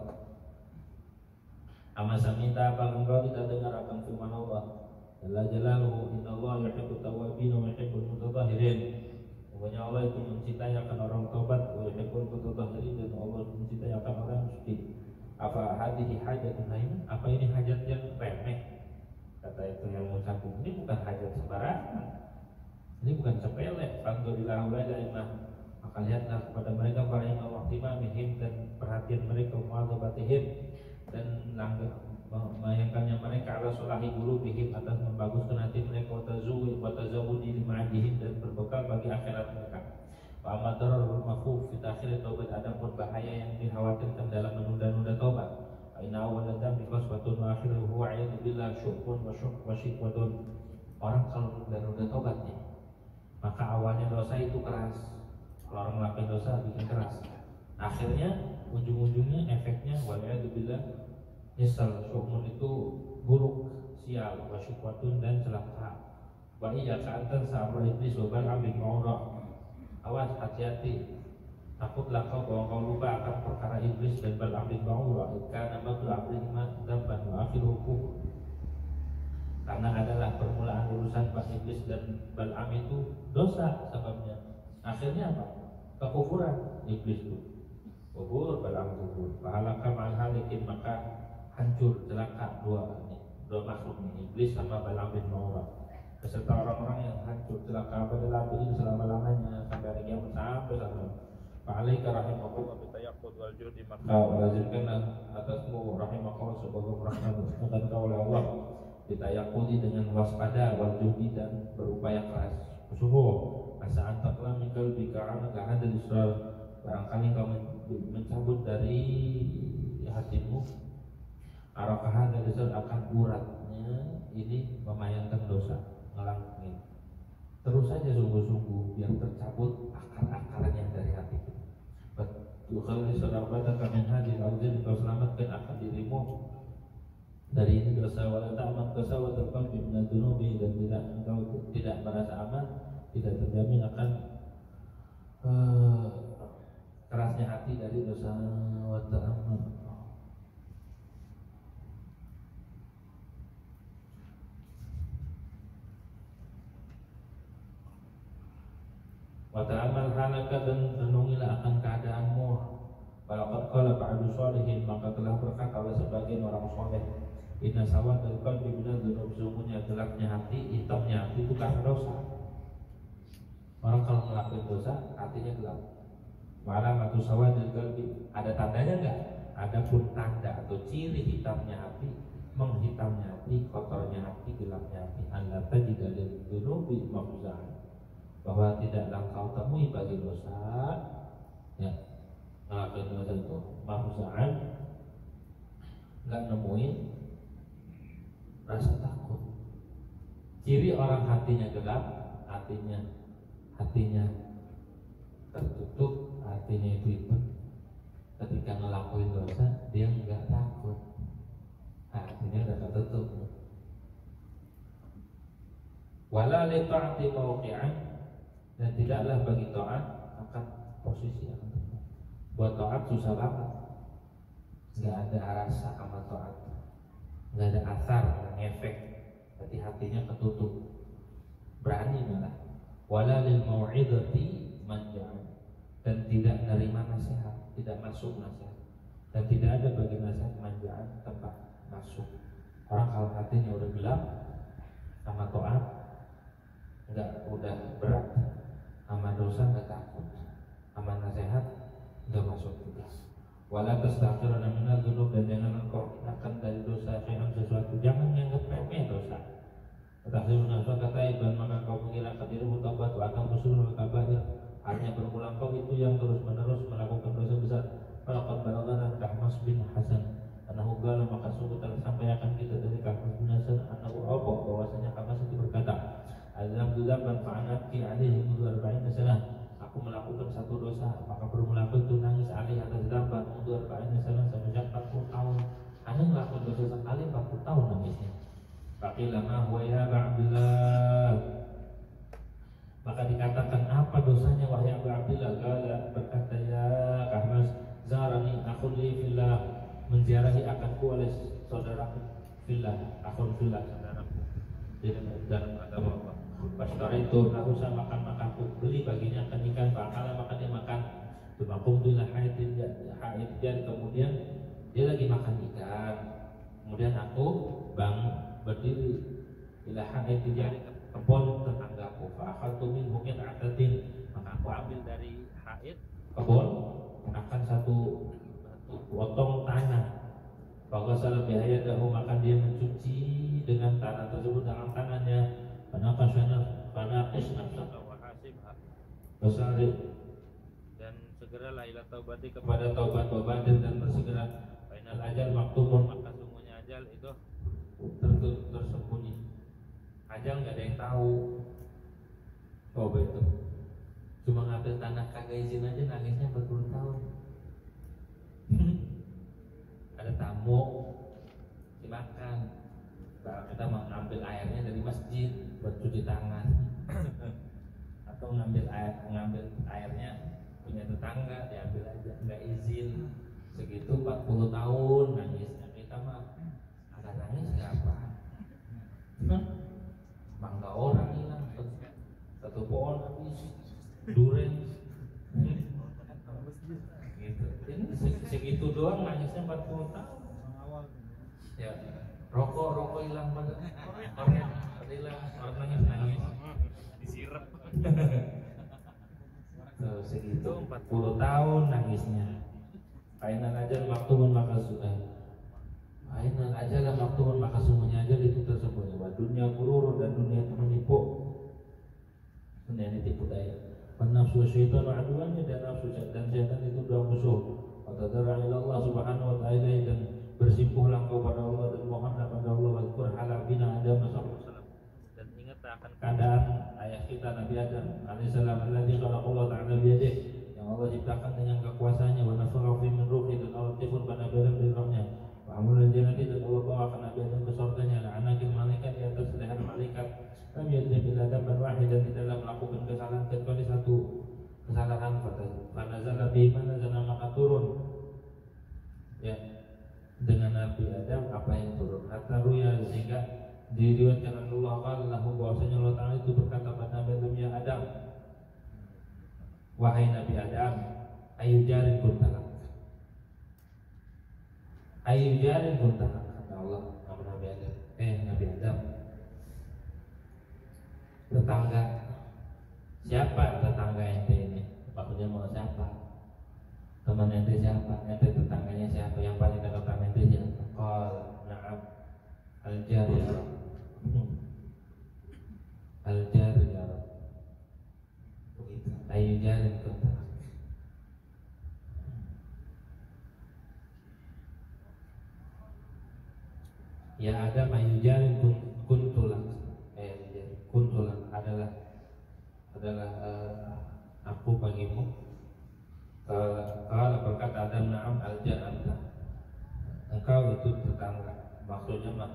Amma samita, apa engkau tidak dengar akan firman Allah Jalla jalaluhu, innallaha yuhibbut tawwabin wa yuhibbul mutatahhirin. Pokoknya Allah itu mencintai akan orang taubat, wa yuhibbul mutatahhirin, dan Allah mencintai akan orang yang suci. Apa hadhihi hajatun lain? Apa ini hajat yang remeh? Kata itu yang mengucapkan, ini bukan hajat sembarangan, ini bukan sepele. Alhamdulillah wa'alaikumah. Maka lihatlah kepada mereka para yang waqtimamihim, dan perhatian mereka, mu'adzabatihim, dan membayangkannya mereka ala sulahi qulubihim, atas membaguskan hati mereka, wa tazawudi lima'adihim, dan berbekal bagi akhirat mereka. Wa amadarar makhuf fi akhir taubat, adapun bahaya yang dikhawatirkan dalam menunda-nunda taubat. Inna awwala dzambi qaswatun wa akhiruhu wa'iyadu billah syu'kun wa syikwatun. Orang kalau menunda-nunda taubatnya, maka awalnya dosa itu keras. Kalau orang melakukan dosa bikin keras, akhirnya ujung-ujungnya efeknya wa'iyadu billah nyesal. Syu'kun itu buruk, sial, wa syikwatun, dan celaka. Wa iya ka'antan sa'amra iblis wa bal'am bin ma'urah. Awas, hati-hati, takutlah kau bahwa kau lupa akan perkara iblis dan Bal'am bin Ba'urah. Karena matul abrihima dzamban wa akhiruhu, karena adalah permulaan urusan pas iblis dan Bal'am itu dosa sebabnya. Akhirnya apa? Kekufuran iblis itu. Kufur, Bal'am kufur. Pahalaka ma'al halikin, maka hancur, celaka dua makhluk ini, iblis sama Bal'am bin Ba'urah, beserta orang-orang yang hancur celaka pada lalu ini selama-lamanya sampai hari kiamat, sampai. Fa'alaika rahimakumullah bitayaqqud wal judi, maka lazimkanlah atasmu rahimakumullah sebagai rahmat dan kau oleh Allah bitayaqqudi, dengan waspada, wal judi, dan berupaya keras. Sungguh asa antaklah min qalbika anaka hadal israr barangkali kau mencabut dari hatimu arakahan dari akan uratnya ini memayankan dosa, ngelangin. Terus saja sungguh-sungguh biar tercabut akar-akarnya dari hati kita. Tuhan diselamatkan kami hadir auzin kau selamatkan akan dirimu dari ini dosa, wala ta'man qasawat qalbi min ad-dunubi, dan tidak engkau tidak merasa aman, tidak terjamin akan kerasnya hati dari dosa. Wa ta'man wa ta'amal halaka, dan renungilah akan keadaanmu. Walaqad qala ba'du sholihin, maka telah berkata oleh sebagian orang soleh, inna sawadal qalbi minadz dzunub, sesungguhnya gelapnya hati, hitamnya hati itu karena dosa. Orang kalau melakukan dosa hatinya gelap. Malamatu sawadal qalbi, ada tandanya enggak? Ada pun tanda atau ciri hitamnya hati, menghitamnya hati, kotornya hati, gelapnya hati. Anda tajida lil dzunubi mafza'an, bahwa tidaklah kau temui bagi dosa, ya ngelakuin dosa itu mafza'an, enggak nemuin rasa takut. Ciri orang hatinya gelap, hatinya tertutup, hatinya itu ketika ngelakuin dosa dia enggak takut, hatinya udah tertutup. Wala li ta'ati mawqi'an, dan tidaklah bagi taat akan posisi akan tempat. Buat taat susah banget, nggak ada rasa sama taat, nggak ada asar, ngefek, berarti hatinya ketutup, berani malah. Wala lil mau'izati manja'an, dan tidak menerima nasihat, tidak masuk nasihat, dan tidak ada bagi nasihat manja'an tempat masuk. Orang kalau hatinya udah gelap sama taat, nggak, udah berat, sama dosa nggak takut, sama nasihat nggak masuk juga. Wala tastaghfiruna minadz dzunub, dan jangan engkau akan dari dosa syai'an sesuatu, jangan menganggap remeh dosa. Tahziruna kata iban, maka kau mengira dirimu taubat wa akan musulul kabair, hanya berulang kau itu yang terus menerus melakukan dosa besar. Falaqad balagana Kahmas bin Hasan anahu qala, maka sungguh telah sampai akan kita dari Kahmas bin Hasan anahu apa, bahwasanya Kahmas itu berkata, alhamdulillah man fa'anati alaihi mundu 40 sanah, aku melakukan satu dosa maka bermula itu nangis alih atas dampan mundu 40 sanah, semenjak 40 tahun. Anda melakukan dosa sekali 40 tahun nangisnya. Faqila ma huwa ya Abdullah, maka dikatakan apa dosanya wahai Abu Abdullah? Qala, berkata ya Kahmas, zarani akhun li fillah, menziarahi akanku oleh saudaraku fillah, akhun fillah, saudaraku dalam agama Allah. Pastor itu nahusa makan, maka aku beli baginya akan ikan, fakala maka dia makan. Tumakum bila haidin, kemudian dia lagi makan ikan, kemudian aku berdiri bila haidin di kebun tetanggaku, fa'akhadtu minhu qit'atan, maka aku ambil dari haid kebun akan satu potong tanah. Faghasala bihayadahu, maka dia mencuci dengan tanah tersebut dengan tangannya. Panaqis nafsaka wa hasibha, dan segeralah ila taubati, kepada taubat dan bersegera. Fainal ajal maktumun, maka sungguhnya ajal itu tersembunyi. Ajal nggak ada yang tahu. Coba itu cuma ngambil tanah kagak izin aja nangisnya berpuluh-tahun. Ada tamu dimakan, kita mau ngambil airnya dari masjid buat cuci tangan, atau ngambil airnya punya tetangga diambil aja nggak izin. Segitu 40 tahun nangisnya. Kita mah agak nangis nggak apa, mangga orang hilang, satu pohon habis, duren gitu. Ini segitu doang nangisnya 40 tahun. Ya, rokok hilang pada orang hilang, orang nangis disirap. Segitu 40 tahun nangisnya. Ainal ajal maktumun, maka sudah. Ainal ajal maktumun, maka semuanya ajal itu tersembunyi. Dunia gurur, dan dunia itu menipu. Dunia ini tipu daya. Nafsu nafsu syaitan aduannya dan nafsu dan syaitan itu dua musuh. Fatadara ila Allah subhanahu wa ta'ala dan bersimpuhlah kau pada Allah dan mohonlah pada Allah wazkur hala bina Adam sallallahu alaihi wasallam dan ingatlah akan keadaan ayah kita Nabi Adam alaihissalam alladzi khalaqallahu ta'ala biyadihi yang Allah ciptakan dengan kekuasaannya wa nafakha fi min ruhi dan Allah timbun pada Nabi Adam dari rohnya wa amrul jannati dan Allah bawakan Nabi Adam ke surganya ala anakil malaikat di atas leher malaikat lam yadzim Adam dan wahid dan tidaklah melakukan kesalahan kecuali satu kesalahan pada zala bihi mana zana maka turun ya dengan Nabi Adam apa yang turun hatta ruya sehingga diriwayatkan Allah Allahu bahwasanya Allah Ta'ala itu berkata pada Nabi Adam ya Adam wahai Nabi Adam ayu jarin kuntalak kata Allah kepada Nabi Adam Nabi Adam tetangga siapa tetangga ente ini maksudnya mau siapa teman ente siapa ente tetangganya siapa yang paling dekat sama ente siapa qal na'am al-jar ya Rabb al-jar ya Rabb begitu ayu jarin kuntalak ya ada ayu jarin kuntulak kuntulak adalah aku bagimu kalau berkata Adam na'am al-jannah engkau itu tetangga maksudnya mah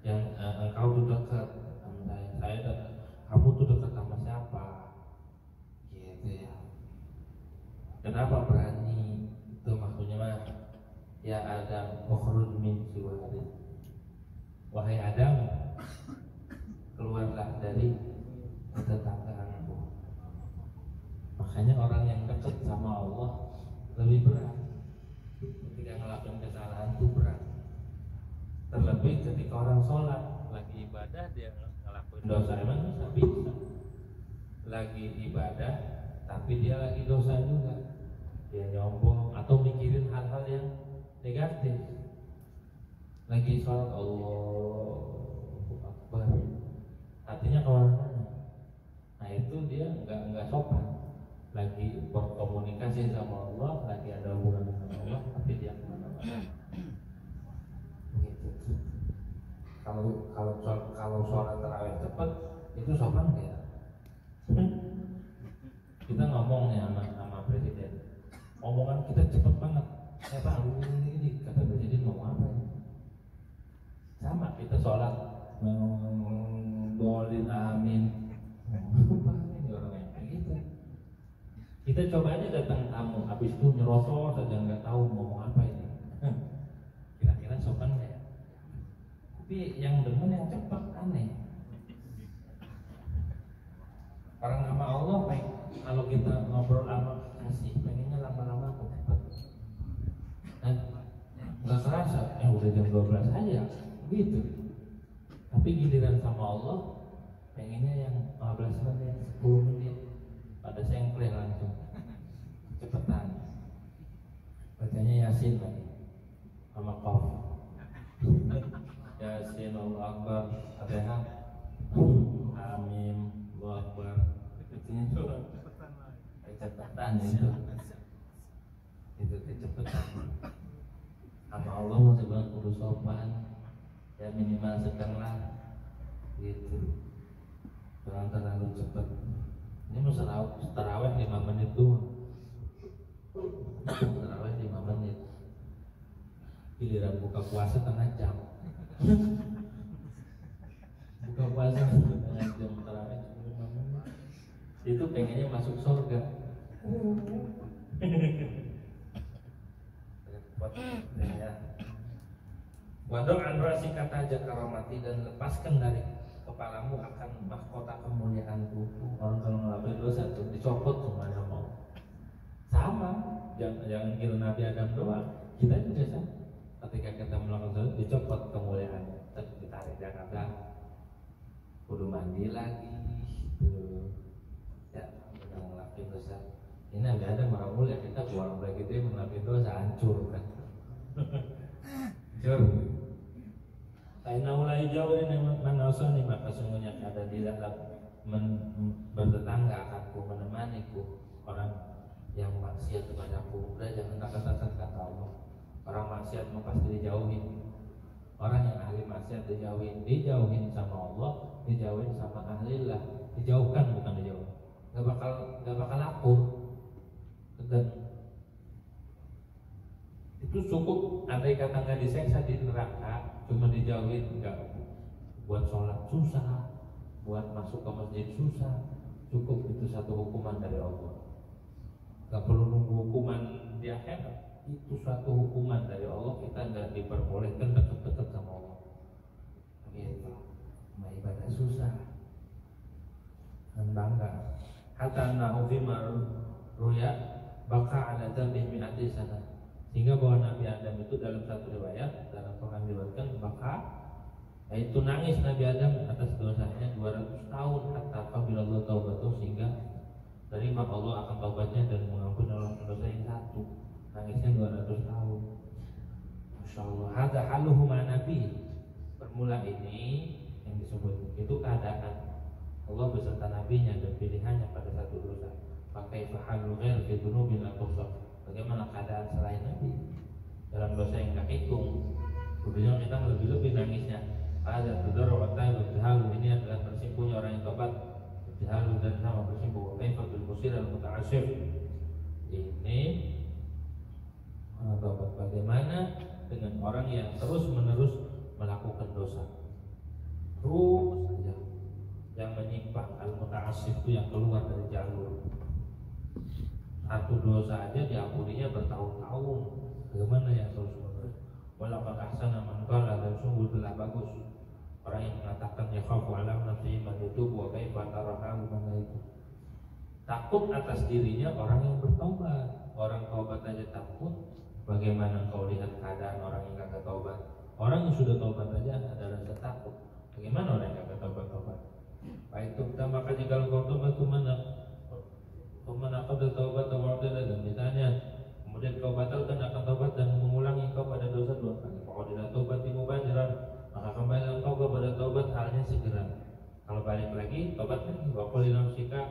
yang engkau itu dekat saya dekat kamu tuh dekat sama siapa gitu ya kenapa berani itu maksudnya mah ya Adam ukhruj min siwari wahai Adam keluarlah dari tetanggaanku. Makanya orang yang dekat sama Allah lebih berat ketika ngelakuin kesalahan itu berat. Terlebih ketika orang sholat lagi ibadah dia ngelakuin dosa emang bisa. Lagi ibadah tapi dia lagi dosa juga. Dia nyombong atau mikirin hal-hal yang negatif. Lagi sholat Allahu Akbar. Hatinya kemana-mana. Nah itu dia nggak sopan. Lagi berkomunikasi sama Allah, lagi ada hubungan sama Allah, tapi dia kemana-mana. Begitu. Kalau sholat tarawih cepat, itu sopan nggak? Kita ngomongnya sama presiden, omongan kita cepet banget. Pak, ini kata presiden mau apa ya? Sama kita sholat, bolin amin. Ini orangnya kayak gitu. Kita coba aja datang tamu, habis itu nyerosot saja nggak tahu ngomong apa ini. Kira-kira sopan nggak ya? Tapi yang demen yang cepat aneh. Orang sama Allah baik. Kalau kita ngobrol sama kasih, pengennya lama-lama kok cepat. Nggak kerasa, udah jam 12 aja, gitu. Tapi giliran sama Allah, pengennya yang 15 menit, 10 menit, pada sengkleh langsung, cepetan. Bacanya Yasin lagi, sama Qaf. Yasin, Allah Akbar, Fatihah, Amin, Allah Akbar. Itunya juga kecepatan itu. Itu kecepatan. Sama Allah masih banget kudu sopan. Ya minimal sedanglah gitu. Jangan terlalu cepat. Ini masalah tarawih 5 menit tuh. Tarawih 5 menit. Giliran buka puasa setengah jam. Buka puasa setengah jam tarawih 5 menit. Itu pengennya masuk surga. Ya. Wadok anrasi kata aja karamati dan lepaskan dari kepalamu akan mahkota kemuliaanku. Orang kalau ngelakuin dosa tuh dicopot semuanya mau. Sama, jangan kira Nabi Adam doang. Kita juga sama. Ketika kita melakukan dosa dicopot kemuliaannya, terus ditarik Jakarta, kudu mandi lagi. Tuh, ya kita ngelakuin dosa. Ini Nabi Adam orang mulia, kita orang mulia gitu ngelakuin dosa hancur kan. Hancur. Karena mulai jauh ini menasani maka sungguhnya ada di dalam bertetangga akanku menemaniku orang yang maksiat kepadaku, udah jangan kata-kata kata Allah. Orang maksiat mau pasti dijauhin. Orang yang ahli maksiat dijauhin sama Allah, dijauhin sama ahlillah, dijauhkan bukan dijauh. Gak bakal akur. Dan itu cukup, andai kata nggak diseksa di neraka, cuma dijauhin, nggak buat sholat susah, buat masuk ke masjid susah, cukup itu satu hukuman dari Allah. Gak perlu nunggu hukuman di akhirat, itu suatu hukuman dari Allah, kita nggak diperbolehkan dekat-dekat sama Allah. Gitu, mau ibadah susah, dan bangga. Hatta na'udhimar ruya baka ada dambih mi'ati sana. Sehingga bahwa Nabi Adam itu dalam satu riwayat, dalam Quran diriwayatkan baka, yaitu nangis Nabi Adam atas dosanya 200 tahun hatta qabilallahu taubatuh, sehingga terima Allah akan taubatnya dan mengampuni dosa yang satu. Nangisnya 200 tahun. Masya Allah. Hadza haluhu ma nabi. Bermula ini yang disebut itu keadaan Allah beserta nabinya dan pilihannya pada satu dosa. Pakai fahalul ghair fi dunubil aqsar. Bagaimana keadaan selain Nabi dalam dosa yang tak hitung? Kemudian kita lebih nangisnya. Ada tudarru wa ta'ibu, ini adalah bersimpuhnya orang yang tobat. Berhalu dan sama bersimpuh. Kaifatul musir al muta'assir. Ini tobat bagaimana dengan orang yang terus-menerus melakukan dosa. Terus saja yang menyimpang, al-muta'assif itu yang keluar dari jalur. Satu dosa aja diampuninya bertahun-tahun. Bagaimana yang terus-menerus? Walaqad ahsana man qala, dan sungguh telah bagus orang yang mengatakan ya khafu ala nafsihi man yatubu wa kaifa tarahu man itu. Takut atas dirinya orang yang bertobat. Orang taubat aja takut, bagaimana kau lihat keadaan orang yang kagak taubat? Orang yang sudah taubat aja ada rasa takut. Bagaimana orang yang kagak taubat? Baik itu kita maka jika engkau taubat kemana kau taubat atau dan ditanya, kemudian kau batalkan akan taubat dan mengulangi kau pada dosa 2 kali. Kalau tidak taubat mubajiran, maka kembali engkau kepada taubat halnya segera. Kalau balik lagi, taubat lagi. Wa qul nafsika,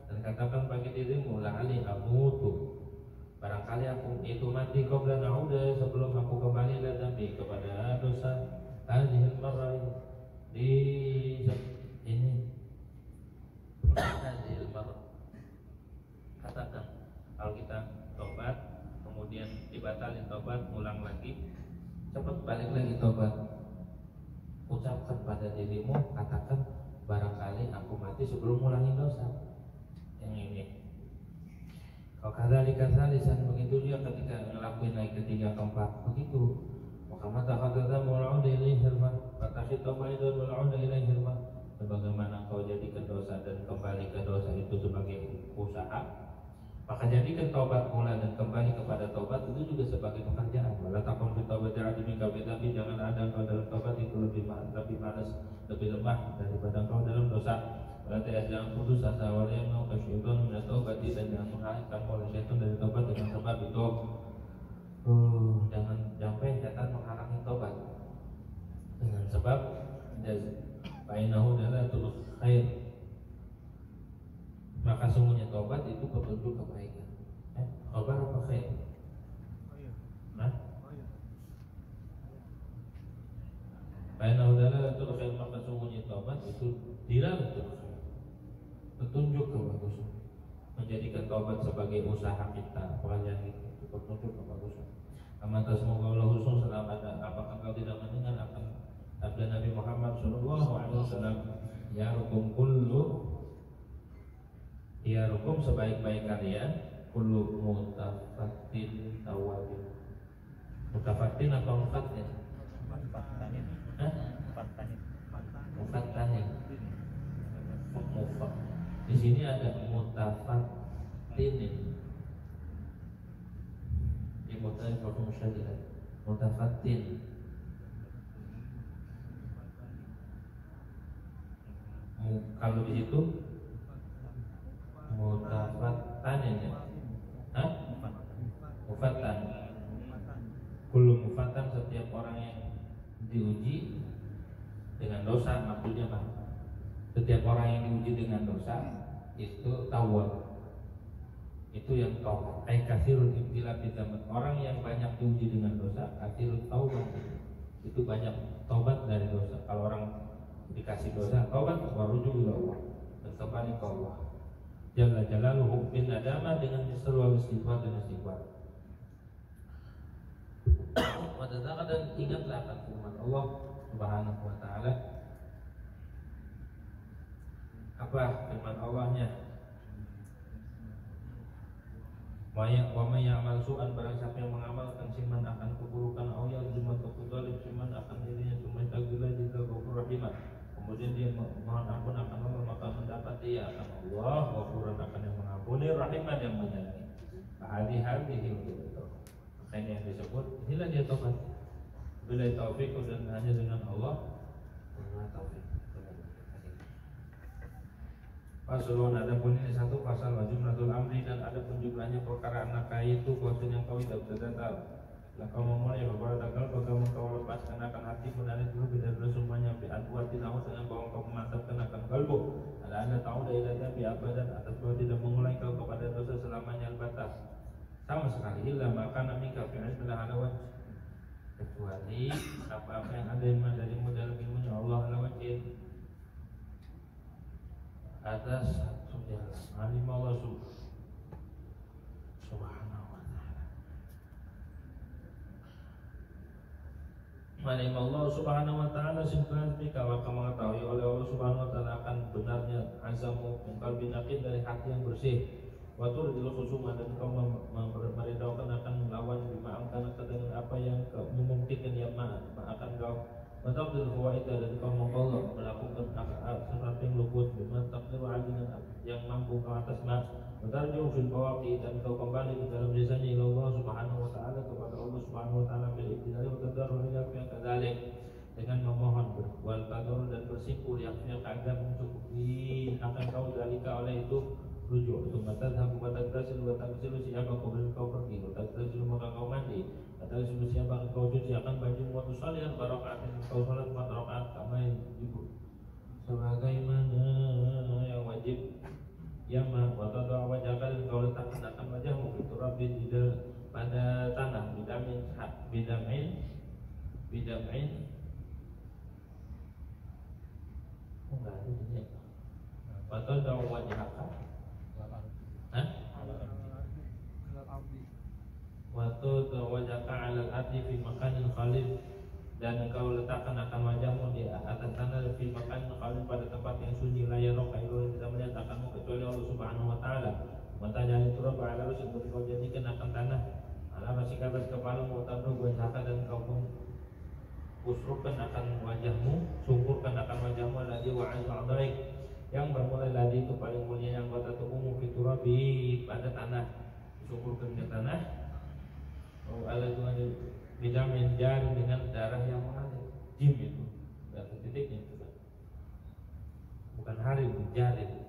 dan katakan bagi dirimu, la'ali amutu, barangkali aku itu mati qabla na'uda, sebelum aku kembali lagi kepada dosa. Hadhil marrah, di ini hadhil marrah. Katakan kalau kita tobat kemudian dibatalin tobat, ulang lagi, cepat balik lagi tobat. Ucapkan pada dirimu, katakan barangkali aku mati sebelum ulangi dosa. Yang ini. Kalau kadzalika salisan, begitu juga ketika ngelakuin naik ketiga keempat begitu. Maka mata kata mul'ud ilaihi hirman, fatahit taubaidun mul'ud ilaihi hirman. Sebagaimana kau jadikan dosa dan kembali ke dosa itu sebagai usaha, maka jadikan taubat pula dan kembali kepada taubat itu juga sebagai pekerjaan. Wala taqum fi taubati adami tapi jangan ada kau dalam taubat itu lebih malas, lebih lemah daripada kau dalam dosa. Wala jangan putus asa, wala mau kesyaitan min taubati, dan jangan mengalihkan oleh syaitan dari taubat dengan sebab itu. Jangan sampai setan menghalangi taubat dengan sebab bainahu dalatul khair. Maka sungguhnya taubat itu petunjuk kebaikan. Taubat apa khair? Nah, bainahu dalatul khair, maka sungguhnya taubat itu dilalatul khair, petunjuk kebagusan. Menjadikan taubat sebagai usaha kita, pekerjaan kita, itu petunjuk kebagusan. Amata semoga Allah husul salam ada. Apakah kau tidak mendengar akan sabda Nabi Muhammad SAW? Ya rukum kullu, ya rukum sebaik-baik kalian, kullu mutafatin tawabin. Mutafatin apa mufatin? Mufatin. Di sini ada mutafatinin. Di mutafatin. Kalau di situ mutafatan ya, mufatan. Kullu mufatan, setiap orang yang diuji dengan dosa, maksudnya apa? Setiap orang yang diuji dengan dosa itu tawab. itu yang taubat. Ai katsirul ibtila bidzamb, orang yang banyak diuji dengan dosa, katsirut taubat, itu banyak taubat dari dosa. Kalau orang dikasih dosa, taubat warujuk ila Allah, dan kembali ke Allah Jalla Jalaluhu bin nadama dengan seru istighfar dan istighfar. Wadadzaka, dan ingatlah akan firman Allah Subhanahu wa taala. Apa firman Allahnya? Wa may ya'mal su'an, barang siapa yang mengamalkan siman akan keburukan, au yazlimu atau zalim siman akan dirinya, cuma taghfirlah jika ghafur rahimah, kemudian dia mohon ampun akan Allah, maka mendapat dia akan Allah ghafuran, akan yang mengampuni, rahiman yang menyayangi. Hadi-hadihi itu makanya yang disebut inilah dia taubat. Bila taufik dan hanya dengan Allah taufik. Pasalun, ada pun ini satu pasal wajib natul amri, dan ada pun jumlahnya perkara anak kaya itu kuasa yang kau tidak bisa tahu. Lah kau memulai beberapa tanggal bagaimana kau lepaskan akan hati menari dulu beda semuanya biar buat tidak dengan bahwa kau memantapkan akan kalbu. Ada anda tahu dari tapi apa dan atas bahwa tidak mengulangi kau kepada dosa selamanya batas sama sekali ilah maka nami kafirin telah ada wajib, kecuali apa-apa yang ada darimu dalam ilmunya Allah ala wajib atas satu jalan alim Allah subhanahu wa ta'ala. Alim Allah subhanahu wa ta'ala simpan maka mengetahui oleh Allah subhanahu wa ta'ala akan benarnya azamu mengkal binakin dari hati yang bersih. Waktu di khusuma, dan kau meridaukan akan melawan dimaafkan dengan apa yang memungkinkan yang akan kau mentakdir fawaida, dan kau mengkolok melakukan sesuatu yang luput mentakdir dengan yang mampu ke atas mentarjung fil bawaqi, dan kau kembali di dalam desanya ila Allah subhanahu wa ta'ala, kepada Allah subhanahu wa ta'ala bil ibtidai wa tadarrur ila fi kadzalik, dengan memohon wal tadarrur dan bersimpuh yang agar mencukupi akan kau dalika oleh itu rujuk. Sumatan habu kata tasil wa taksilu, siapa kemudian kau pergi, taksilu maka kau mandi, taksilu siapa kau cuci akan baju waktu salihan barokaatin kau salat 4 rakaat kama ibu sebagaimana yang wajib yang waktu doa wajah kalian kau letakkan akan wajahmu itu rabbi pada tanah bidamin enggak ada ini waktu doa wajah waktu wajaka alal ardi fi makanin khalid, dan engkau letakkan akan wajahmu di atas tanah fi makanin khalid, pada tempat yang sunyi la yaraka ilu, tidak melihat akanmu kecuali Allah subhanahu wa ta'ala. Mata jali turab ala rasul, kau jadikan akan tanah ala rasik atas kepalamu, tanduk wajaka, dan kau pun usrukan akan wajahmu, sungkurkan akan wajahmu alladhi wa'az a'daik, yang bermulai ladi itu paling mulia yang kota tubuhmu fiturabi, pada tanah, syukurkan ke tanah. Oh, ala Tuhan bidang jari, dengan darah yang mengalir, jim itu dan titiknya itu kan bukan hari, jari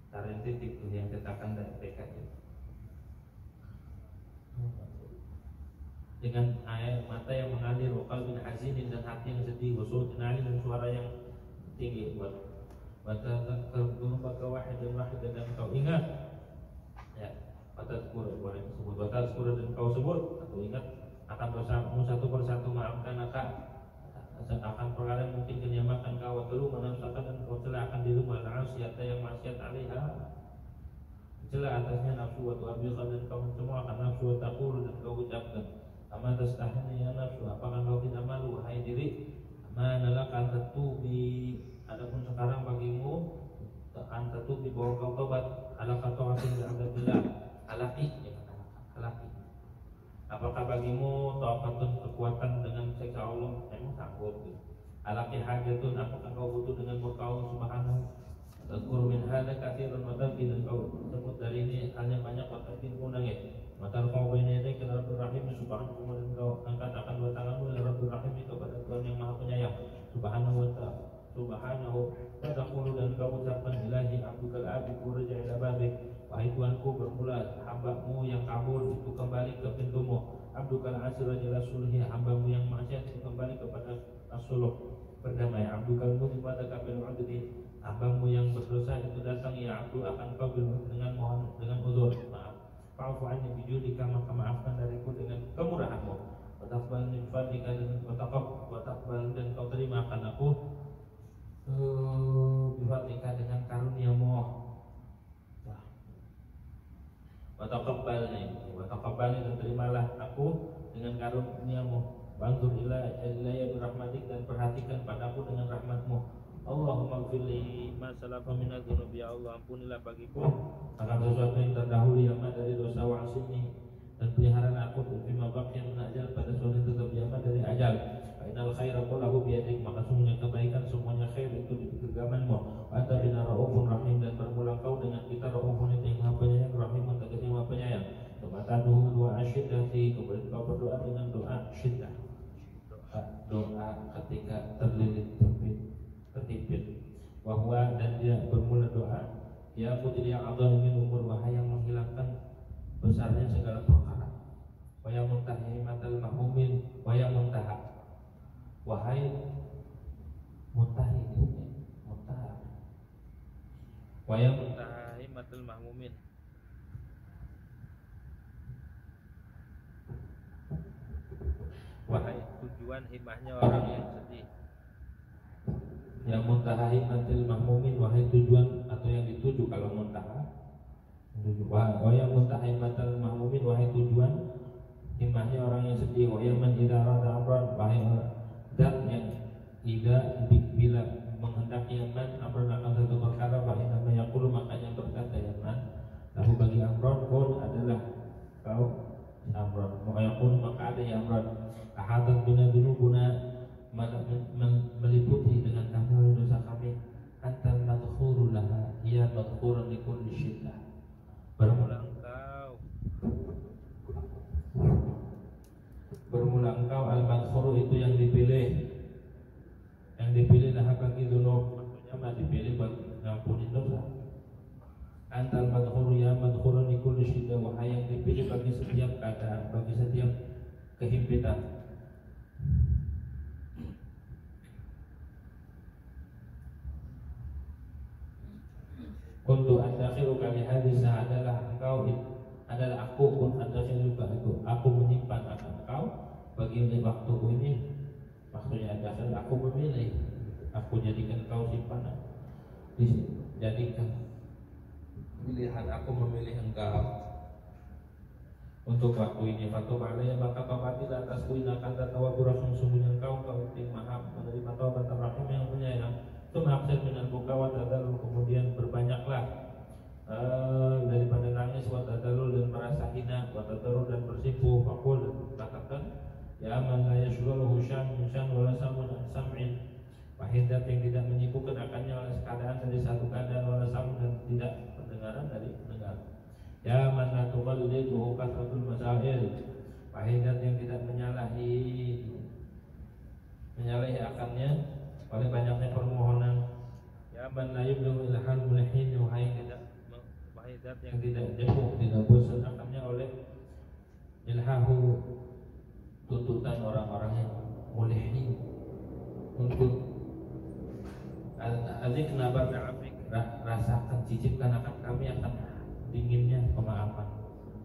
tarik titik itu yang cetakan dari tekadnya, dengan air mata yang mengalir, wakal bin hazinin, dan hati yang sedih, wasul tinali, dan suara yang tinggi, buat baca tergurung baka wahid dan kau ingat ya batas boleh disebut batas dan kau sebut atau ingat akan dosamu satu persatu, maafkan akan perkara yang mungkin kenyamakan kau telu menafsakan, dan kau celah akan diri malah siata yang maksiat alaiha, celah atasnya nafsu wa tu'abiqa, dan kau semua akan nafsu wa taqul, dan kau ucapkan ama tastahni ya nafsu, apakah kau tidak malu wahai diri, mana lakan tetubi, adapun sekarang bagimu antatubi bahwa kau tobat ala qata'atin bi'adabillah alaki, ya kata alaki. Apakah bagimu taqatun kekuatan dengan siksa Allah, emang sanggup gitu. Alaki hajatun, apakah kau butuh dengan murka Allah subhanahu. Tadkur min hadha katsirun wa tabkin, dan kau sebut dari ini hanya banyak wa tabkin kunangit. Mata kau baina yadayka ila Rabbir Rahim subhanahu, kemudian kau angkat akan dua tanganmu ila Rabbir Rahim, kepada Tuhan yang Maha Penyayang subhanahu wa ta'ala. Subhanahu wa ta'ala, dan kau ucapkan ilahi abdukal abid urja ila babik, wahai Tuhanku bermula hambamu yang kabur itu kembali ke pintumu, abdukal asra jala sulhi, hambamu yang maksiat itu kembali kepada as-suluh. berdamai. Abdu kalmu pada kabil adri, hambamu yang berdosa itu datang, ya abdu akan kau dengan mohon dengan uzur, maaf. Fa'fu anni bijudika, maka maafkan dariku dengan kemurahanmu. Wataqbal min fadlika, dengan wataqbal dan kau terimakan aku bifadlika dengan karuniamu. Wataqabbal dan terimalah aku dengan karuniamu. Wanzur ilayya birahmatik, dan perhatikan padaku dengan rahmatmu. Allahumma gfirli ma salafa minadz dzunubi, ya Allah ampunilah bagiku akan sesuatu yang terdahulu yang dari dosa, wa asini, dan pelihara aku bima baqiya min ajal, pada sesuatu yang tetap diaman dari ajal. Fa innal khaira kullahu bi yadik, maka sungguhnya kebaikan semuanya khair itu di genggamanmu. Wa anta bina raufun rahim, dan bermula kau dengan kita raufun itu yang Maha Penyayang, rahimun tegaknya Maha Penyayang. Tumataduhu doa syiddati, kemudian kau berdoa dengan doa syiddah, doa ketika terlilit tertipit. Wahwa, dan dia bermula doa, ya mujri a'dhamin umur, wahai yang menghilangkan besarnya segala perkara. Wa ya muntahi matal mahmumin, wa ya muntaha, wahai muntahi muntaha, wa ya muntahi matal mahmumin, wahai tujuan himahnya orang yang sedih. Ya muntaha himmatil mahmumin, wahai tujuan atau yang dituju kalau muntaha. Wa ya muntaha himmatil mahmumin, wahai tujuan himahnya orang yang sedih. Wa ya man idza rada amran, wahai zat yang bila menghendaki man amran akan satu perkara, fa inna ma yaqulu, makanya berkata ya man lahu bagi amran, kun adalah kau amran, wa yaqulu maka ada ya amran. Ahadat bina dunubuna, meliputi dengan kami oleh dosa kami. Antal madkhuru laha, ia madkhurun likulli syiddah. Bermula engkau al-madkhuru itu yang dipilih laha bagi dunub, maksudnya mah dipilih bagi ngampuni dosa. Antal madkhuru, ya madkhurun likulli syiddah, wahai yang dipilih bagi setiap keadaan, bagi setiap kehimpitan. Kuntu adakhiruka li hadisa, adalah aku pun adakhiruka, aku menyimpan akan kau bagi waktuku ini. Maksudnya adakhir, aku memilih, aku jadikan kau simpanan, jadikan pilihan, aku memilih engkau untuk waktu ini. Fatub alaiya, maka taubatil atasku, inakan tatawabu rahim, sungguhnya engkau yang maha menerima taubat rahim yang penyayang. Itu maksud dengan buka wa tadalul, kemudian berbanyaklah daripada nangis, wa tadalul, dan merasa hina, wa tadarrur, dan bersimpuh. Faqul, dan katakan, ya man la yashghaluhu syam'un wala samun an sam'in, wahidat yang tidak menyibukkan akannya oleh keadaan dari satu keadaan, wala samun, dan tidak pendengaran dari pendengar. Ya man la tuqalliduhu kasratul masail, wahidat yang tidak menyalahi akannya oleh banyaknya permohonan. Ya man la yublu ilhal mulihin, wahai zat yang tidak jenuh, tidak bosan akannya oleh ilhahu, tuntutan orang-orang yang mulihin. Untuk azik nabar da'afik, rasakan, cicipkan akan kami akan dinginnya pemaafan.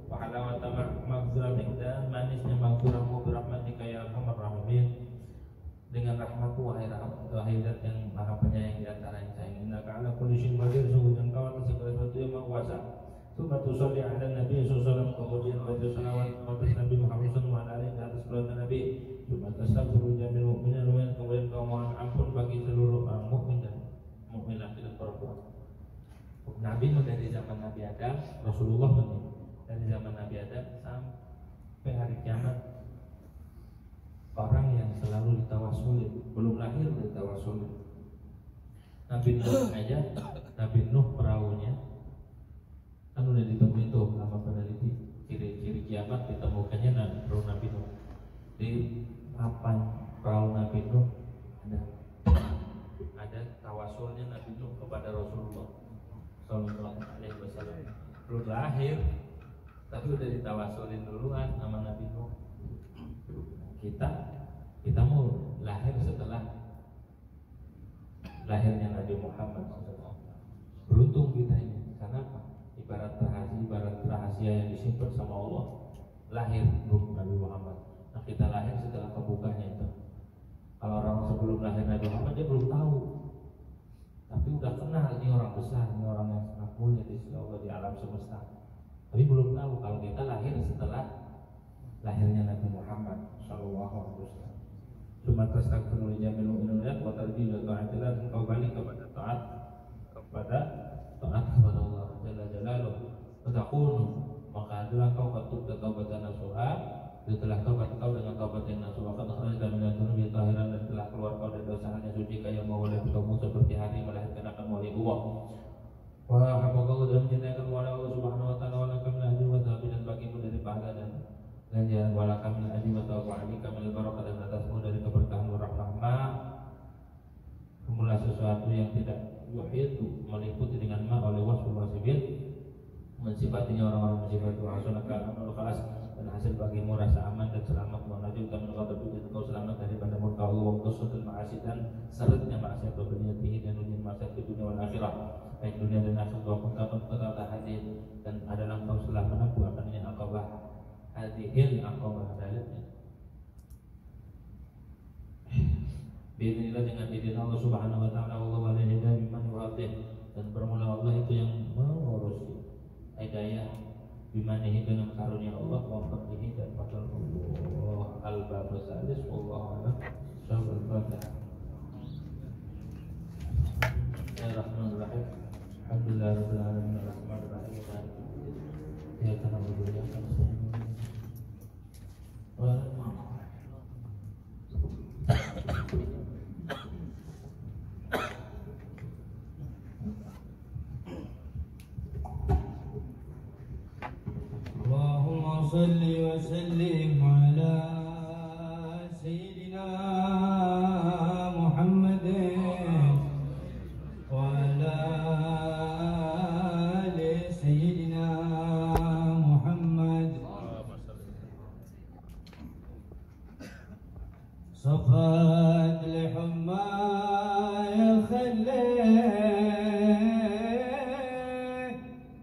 Wa halawata maghfiratik, dan manisnya maghfirahmu birahmatika ya arhamar rahimin, dengan rahmatmu wahai zat yang maha penyayang di antara yang sayang. Innaka ala kulli syai'in qadir, sungguh engkau atas segala sesuatu yang maha kuasa. Tsumma tusalli ala nabi sallallahu alaihi wasallam, kemudian baca salawat atas Nabi Muhammad sallallahu alaihi wasallam, atas keluarga Nabi. Tsumma tastaghfiru jamil mu'minin, kemudian kau mohon ampun bagi seluruh orang mukmin dan mukminat dan perempuan. Nabi dari zaman Nabi Adam, Rasulullah dari zaman Nabi Adam sampai hari kiamat, orang yang selalu ditawasulin, belum lahir ditawasulin. Nabi Nuh aja, Nabi Nuh perahunya kan udah ditemuin tuh sama peneliti, ciri-ciri kiamat ditemukannya perahu Nabi Nuh. Di papan perahu Nabi Nuh ada tawasulnya Nabi Nuh kepada Rasulullah Sallallahu Alaihi Wasallam. Belum lahir tapi udah ditawasulin duluan sama Nabi Nuh. Kita mau lahir setelah lahirnya Nabi Muhammad SAW. Beruntung kita ini, karena apa? Ibarat rahasia yang disimpan sama Allah. Lahir Nabi Muhammad. Nah, kita lahir setelah kebukanya itu. Kalau orang sebelum lahir Nabi Muhammad dia belum tahu, tapi udah kenal ini orang besar, ini orang yang sangat mulia di sisi Allah di alam semesta. Tapi belum tahu kalau kita lahir setelah lahirnya Nabi Muhammad SAW. Cuma tastaghfiru li jamil mu'minin wa tarji'u ta'atilah, engkau balik kepada taat kepada Allah Jalla Jalaluhu. Fatakunu, maka adalah kau patut taubatan nasuha, setelah taubat kau dengan taubat yang nasuha, kata kharajta minadz dzunubi tahiran, dan telah keluar kau dari dosa hanya suci kaya mau oleh kamu seperti hari melahirkan akan wali Allah. Wa haqqaqahu, dan mencintai wali Allah Subhanahu wa taala, wa lakum min ajri wa thawabi, dan bagimu dari pahala dan ganjaran, wa lakum min ajri wa thawabi, kami barakah, dan atasmu dari keberkahan wa rahmah. Semula sesuatu yang tidak yuhitu meliputi dengan ma oleh wasful wasifin, mensifatinya orang-orang mensifati wa hasanaka amal khalas, dan hasil bagimu rasa aman dan selamat, wa najib kami menghadapi engkau selamat daripada murka Allah wa qusatul ma'asi, dan seretnya maksiat wa dunyatihi, dan ujian maksiat di dunia wal akhirah, baik dunia dan akhirat. Wa kuntum qad hadir, dan adalah engkau telah menempuh akan ini aqabah hadhil aqabah dalilnya. Bismillah, dengan izin Allah Subhanahu wa taala, Allah wali hidayah biman yu'adih, dan bermula Allah itu yang mengurus hidayah bimanihi, dengan karunia Allah, wa fadlihi, dan fadl Allah. Al-Bab Salis, wallahu a'lam. Syabul Fatihah. Bismillahirrahmanirrahim. Alhamdulillahirabbil alamin, arrahmanir rahim, iyyaka na'budu wa iyyaka nasta'in. Allahumma salli wa sallim ala sayyidina Muhammadin wa ala ali sayyidina Muhammad. صفات لحما يخلي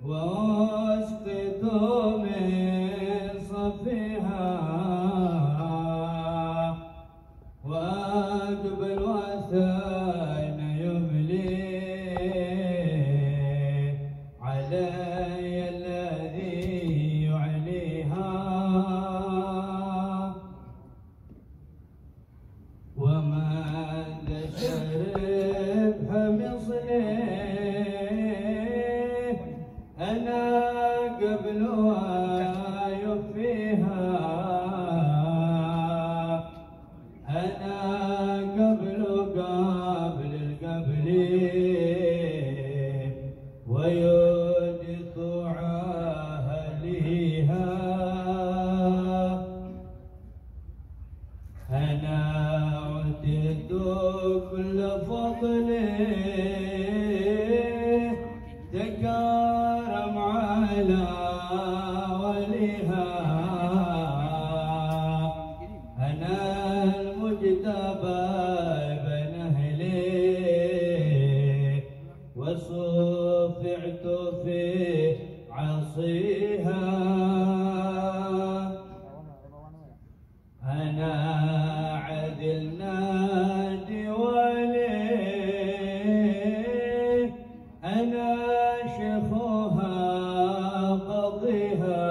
واسقط من صفها واقبل وثان يملي علي الذي يعليها ومن شربها مصلي أنا قبل ويفيها أنا قبل القبل ويدث عهليها أنا عدت كل فضل تكرم على وليها أنا المجتبى بين أهلي وصفعت في عصيها أنا عدل نادي ولي أنا شيخها قضيها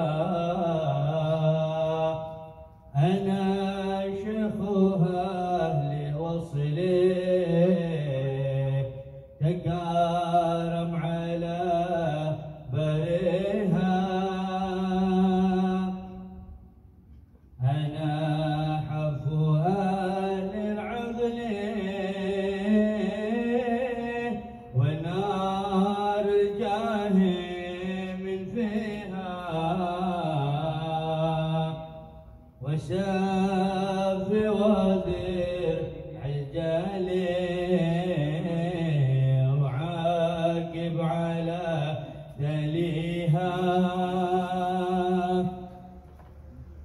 أنا شيخها لوصلي تكارم على بريها أنا حفوها للعقل ونار جاهي من فيها وشافي ودير عجالي وعاقب على تليها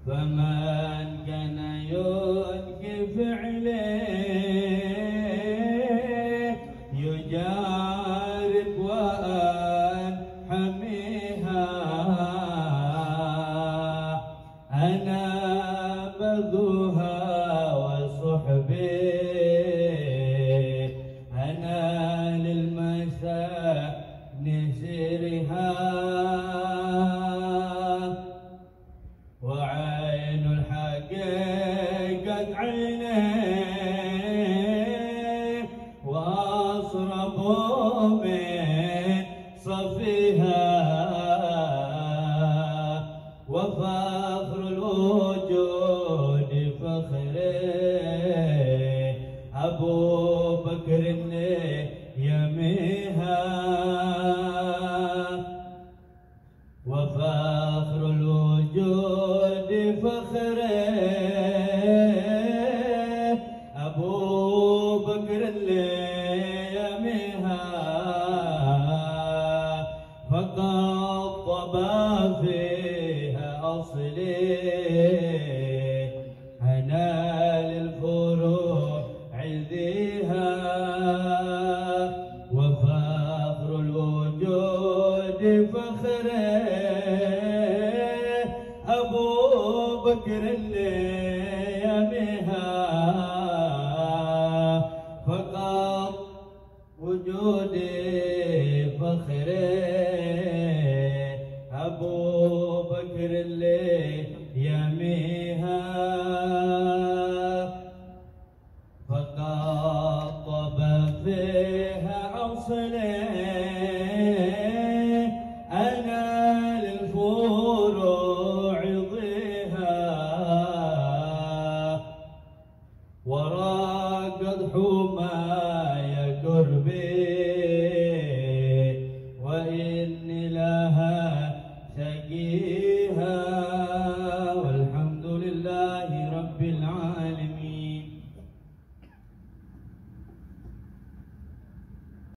فمن كان يلقي فعله بكر يميها وفخر الوجود فخره أبو بكر يميها فقد طبع فيها أصلي أنا للفروع ذيها وفخر الوجود فخره أبو بكر يميها فقط وجودي فخره أبو بكر يميها فقد طب فيها عصلي